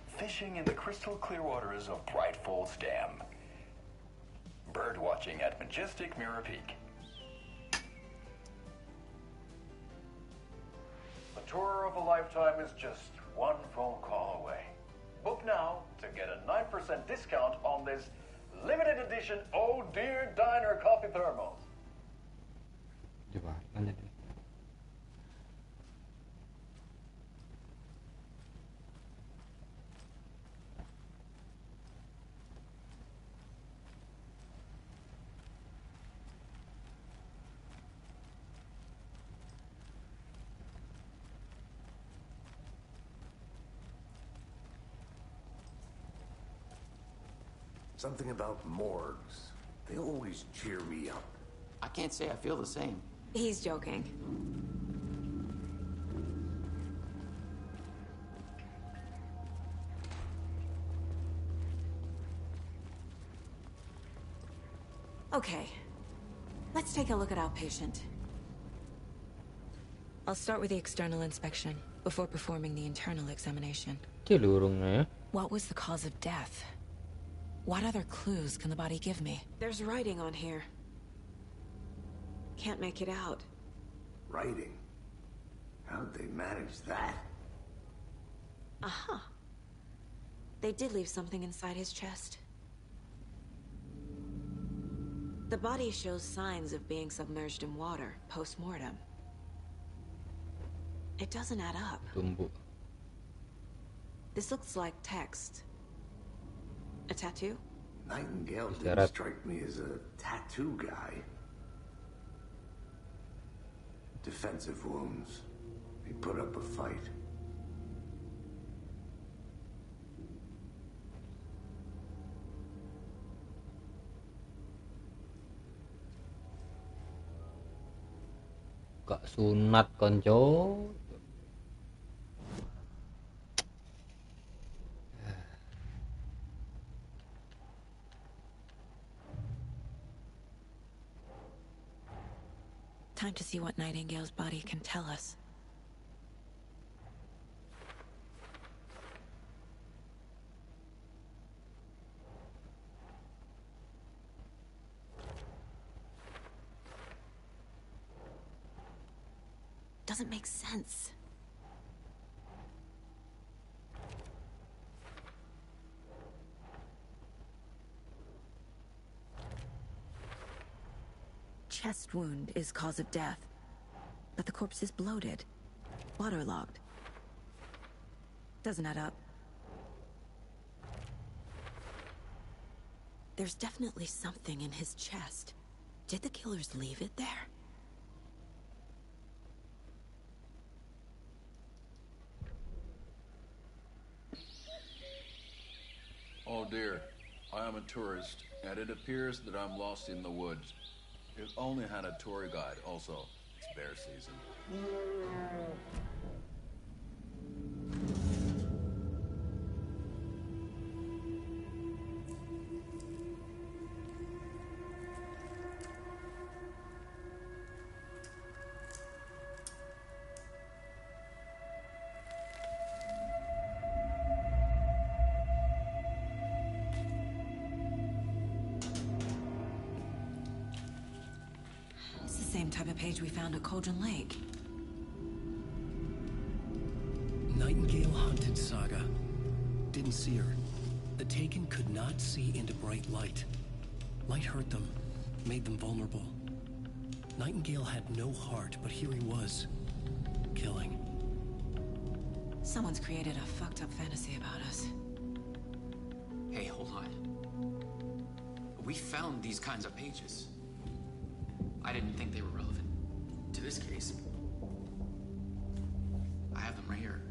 Fishing in the crystal clear waters of Bright Falls Dam. Bird watching at majestic Mirror Peak. The tour of a lifetime is just one phone call away. Book now to get a 9% discount on this limited edition Oh Dear Diner coffee thermos. Coba lanjut. Something about morgues. They always cheer me up. I can't say I feel the same. He's joking. Okay. Let's take a look at outpatient. I'll start with the external inspection before performing the internal examination. What was the cause of death? What other clues can the body give me? There's writing on here. Can't make it out. Writing? How'd they manage that? Uh-huh. They did leave something inside his chest. The body shows signs of being submerged in water post-mortem. It doesn't add up. This looks like text. A tattoo? Nightingale didn't strike me as a tattoo guy. Defensive wounds. He put up a fight. Gak sunat konco. Time to see what Nightingale's body can tell us. Doesn't make sense. Chest wound is cause of death, but the corpse is bloated, waterlogged. Doesn't add up. There's definitely something in his chest. Did the killers leave it there? Oh dear, I am a tourist, and it appears that I'm lost in the woods. If only had a tour guide. Also, it's bear season. Type of page we found at Cauldron Lake. Nightingale hunted Saga. Didn't see her. The Taken could not see into bright light. Light hurt them. made them vulnerable. Nightingale had no heart, but here he was, killing. Someone's created a fucked up fantasy about us. Hey, hold on. We found these kinds of pages. I didn't think they were relevant to this case. I have them right here.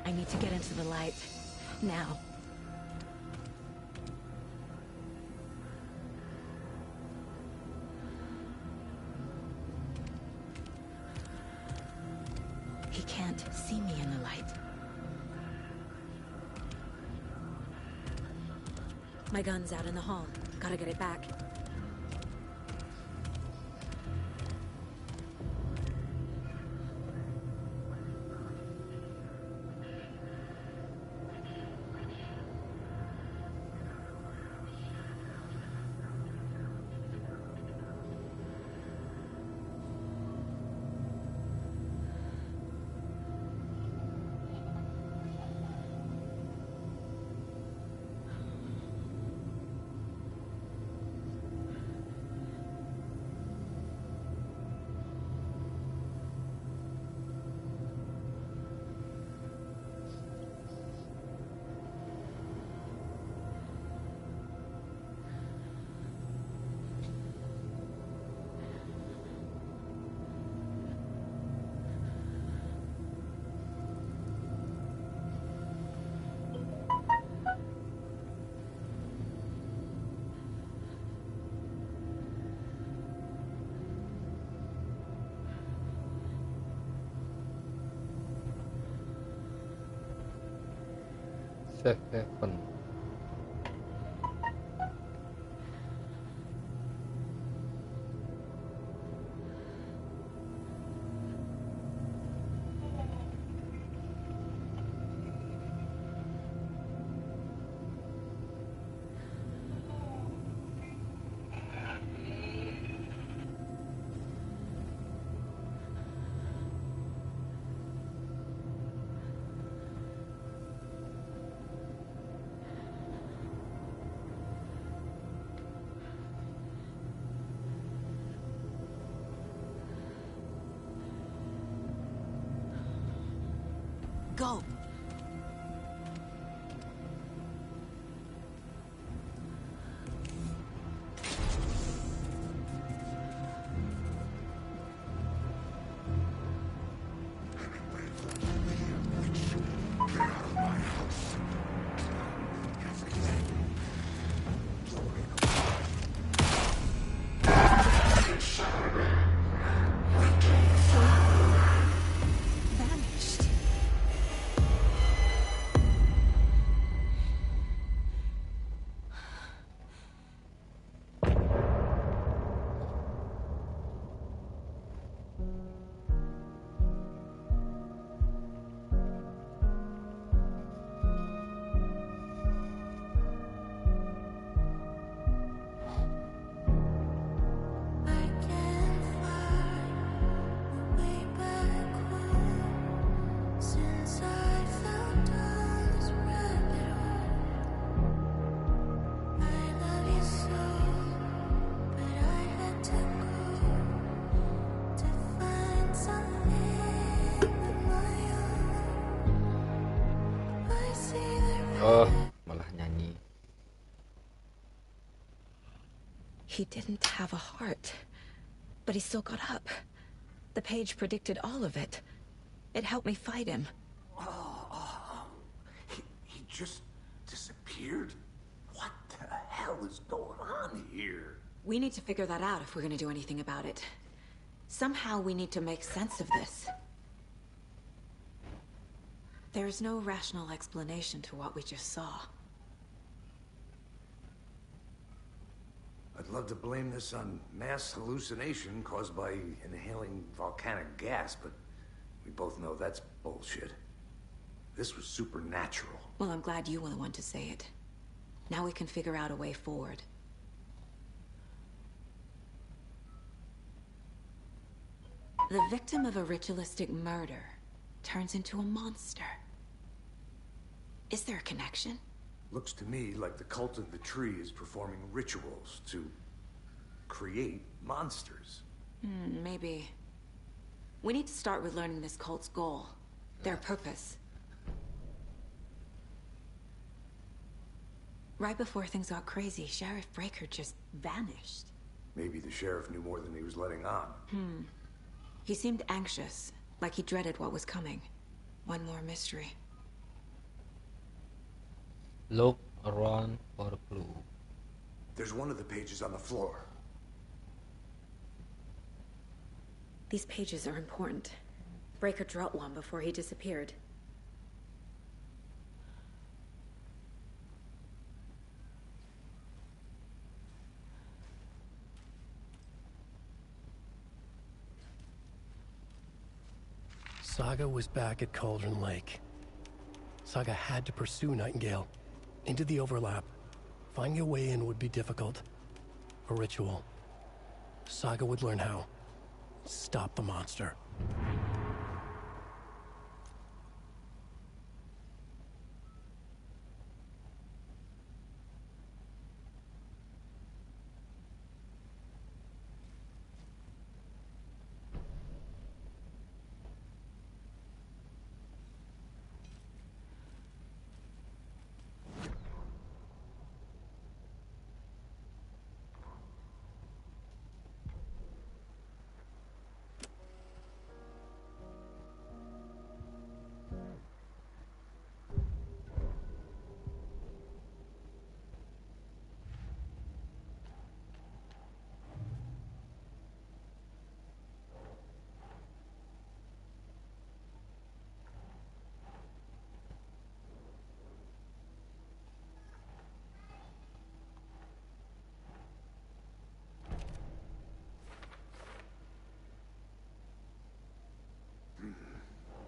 I need to get into the light. Now. He can't see me in the light. My gun's out in the hall. Gotta get it back. Silahkan. Go! Vanished. He didn't have a heart, but he still got up. The page predicted all of it. It helped me fight him. He just disappeared? What the hell is going on here? We need to figure that out if we're gonna do anything about it. Somehow we need to make sense of this. There's no rational explanation to what we just saw. I'd love to blame this on mass hallucination caused by inhaling volcanic gas, but we both know that's bullshit. This was supernatural. Well, I'm glad you were the one to say it. Now we can figure out a way forward. The victim of a ritualistic murder turns into a monster. Is there a connection? Looks to me like the cult of the tree is performing rituals to create monsters. Maybe. We need to start with learning this cult's goal, their purpose. Right before things got crazy, Sheriff Breaker just vanished. Maybe the sheriff knew more than he was letting on. He seemed anxious, like he dreaded what was coming. One more mystery. Look around for a clue. There's one of the pages on the floor. These pages are important. Breaker dropped one before he disappeared. Saga was back at Cauldron Lake. Saga had to pursue Nightingale into the overlap. Finding a way in would be difficult. A ritual. Saga would learn how. Stop the monster.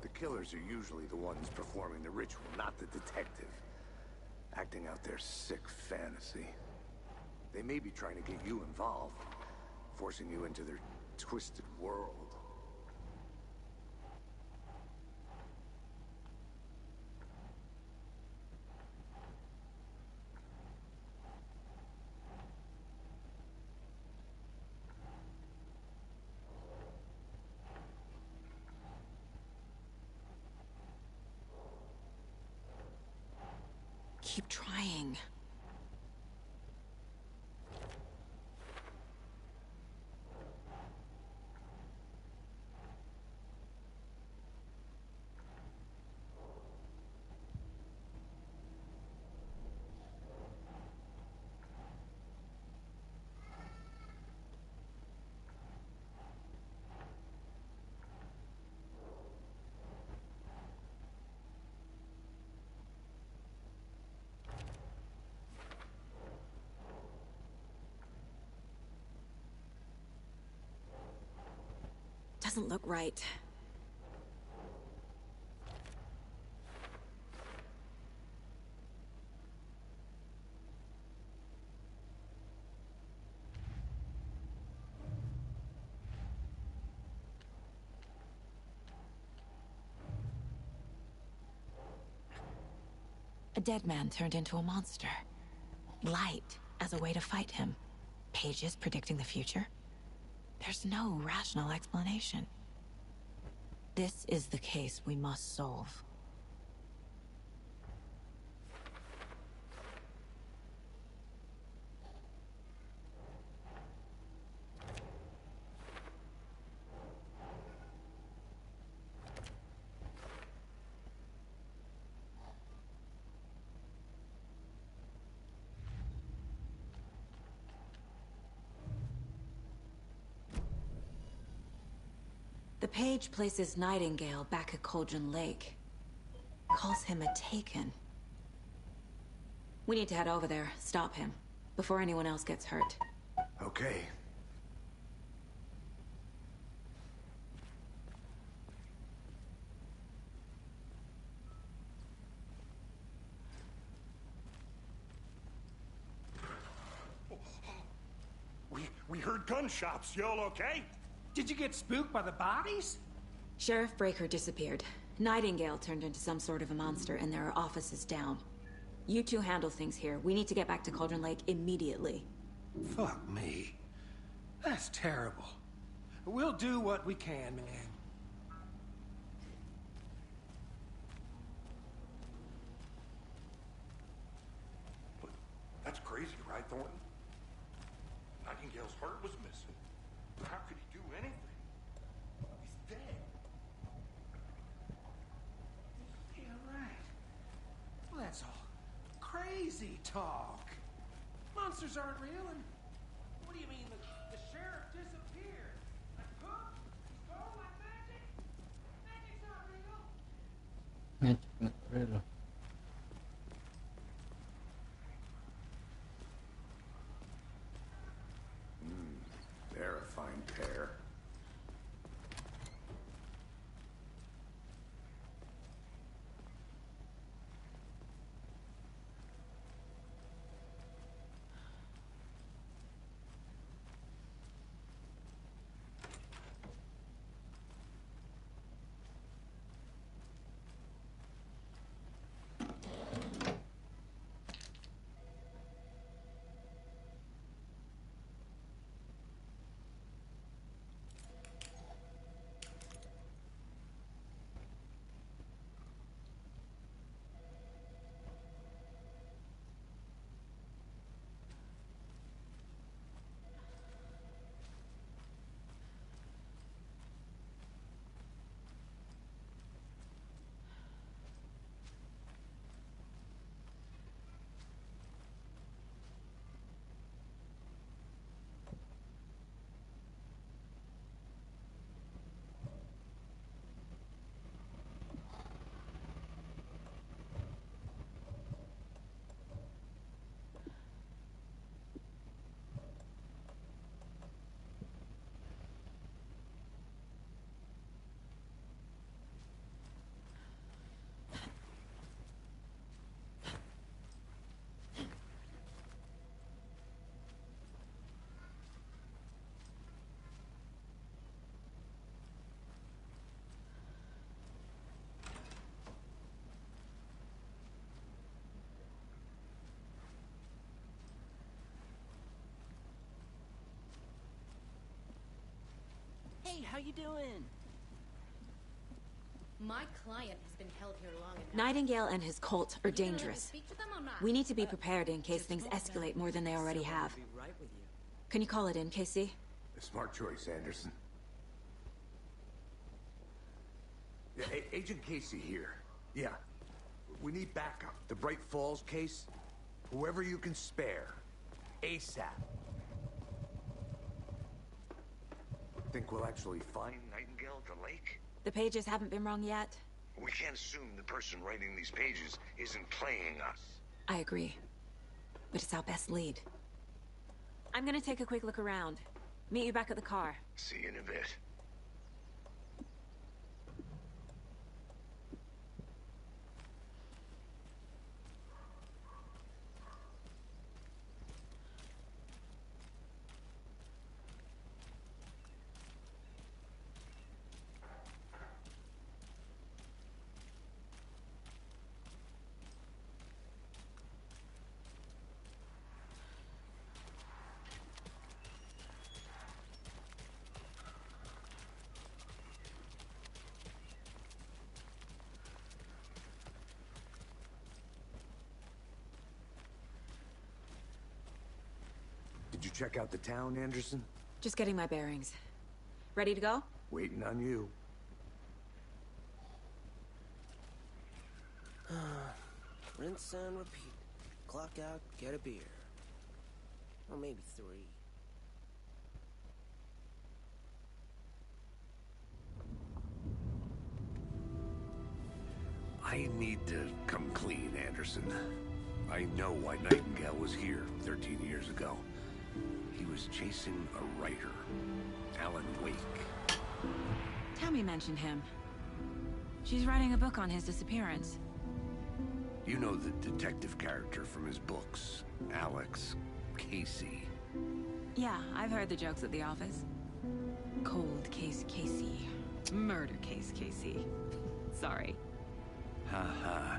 The killers are usually the ones performing the ritual, not the detective. Acting out their sick fantasy. They may be trying to get you involved, forcing you into their twisted world. Keep trying. Doesn't look right. A dead man turned into a monster. Light as a way to fight him. Pages predicting the future. There's no rational explanation. This is the case we must solve. The page places Nightingale back at Cauldron Lake. Calls him a Taken. We need to head over there, stop him, before anyone else gets hurt. Okay. We heard gunshots. Y'all okay? Did you get spooked by the bodies? Sheriff Breaker disappeared. Nightingale turned into some sort of a monster, and there are offices down. You two handle things here. We need to get back to Cauldron Lake immediately. Fuck me. That's terrible. We'll do what we can, man. That's crazy, right, Thornton? Nightingale's heart was missing. How could he do anything? He's dead. Yeah, right. Well, that's all crazy talk. Monsters aren't real, and what do you mean the sheriff disappeared? Like Hook? He's gone like magic? Magic's not real. Magic not real. They're a fine pair. Hey, how you doing? My client has been held here long enough. Nightingale and his cult are You gonna let me dangerous. speak to them or not? We need to be prepared in case things escalate more than they already have. Be right with you. Can you call it in, Casey? A smart choice, Anderson. Yeah, Agent Casey here. Yeah. We need backup. The Bright Falls case. Whoever you can spare. ASAP. Think we'll actually find Nightingale at the lake? The pages haven't been wrong yet. We can't assume the person writing these pages isn't playing us. I agree. But it's our best lead. I'm gonna take a quick look around. Meet you back at the car. See you in a bit. Did you check out the town, Anderson? Just getting my bearings. Ready to go? Waiting on you. Rinse and repeat. Clock out, get a beer. Or maybe 3. I need to come clean, Anderson. I know why Nightingale was here 13 years ago. He was chasing a writer, Alan Wake. Tammy mentioned him. She's writing a book on his disappearance. You know the detective character from his books, Alex Casey. Yeah, I've heard the jokes at the office. Cold case Casey. Murder case Casey. Sorry. Ha.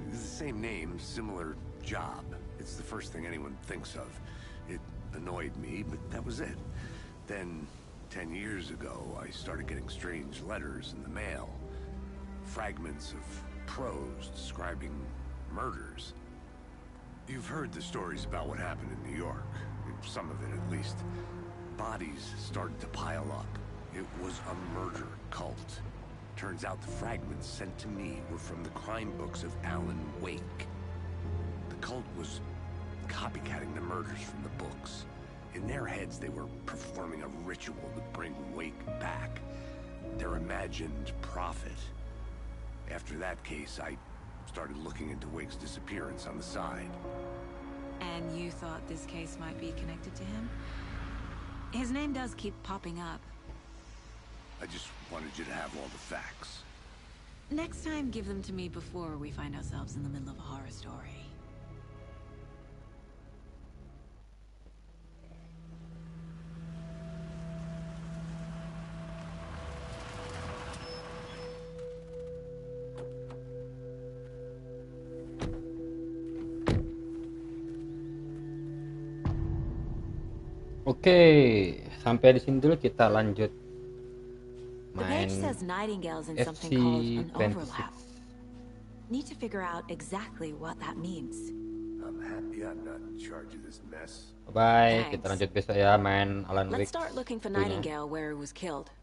It's the same name, similar job. It's the first thing anyone thinks of. It annoyed me, but that was it. Then, 10 years ago, I started getting strange letters in the mail. Fragments of prose describing murders. You've heard the stories about what happened in New York. Some of it, at least. Bodies started to pile up. It was a murder cult. Turns out the fragments sent to me were from the crime books of Alan Wake. The cult was copycatting the murders from the books. In their heads, they were performing a ritual to bring Wake back. Their imagined prophet. After that case, I started looking into Wake's disappearance on the side. And you thought this case might be connected to him? His name does keep popping up. I just wanted you to have all the facts. Next time, give them to me before we find ourselves in the middle of a horror story. Oke, sampai di sini dulu kita lanjut The main page says Nightingale's in FC something called an 26. overlap. Need to figure out exactly what that means. I'm happy I'm not in charge of this mess. Bye, Thanks. kita lanjut besok ya main Alan Wake. Let's start looking for tentunya. Nightingale where he was killed.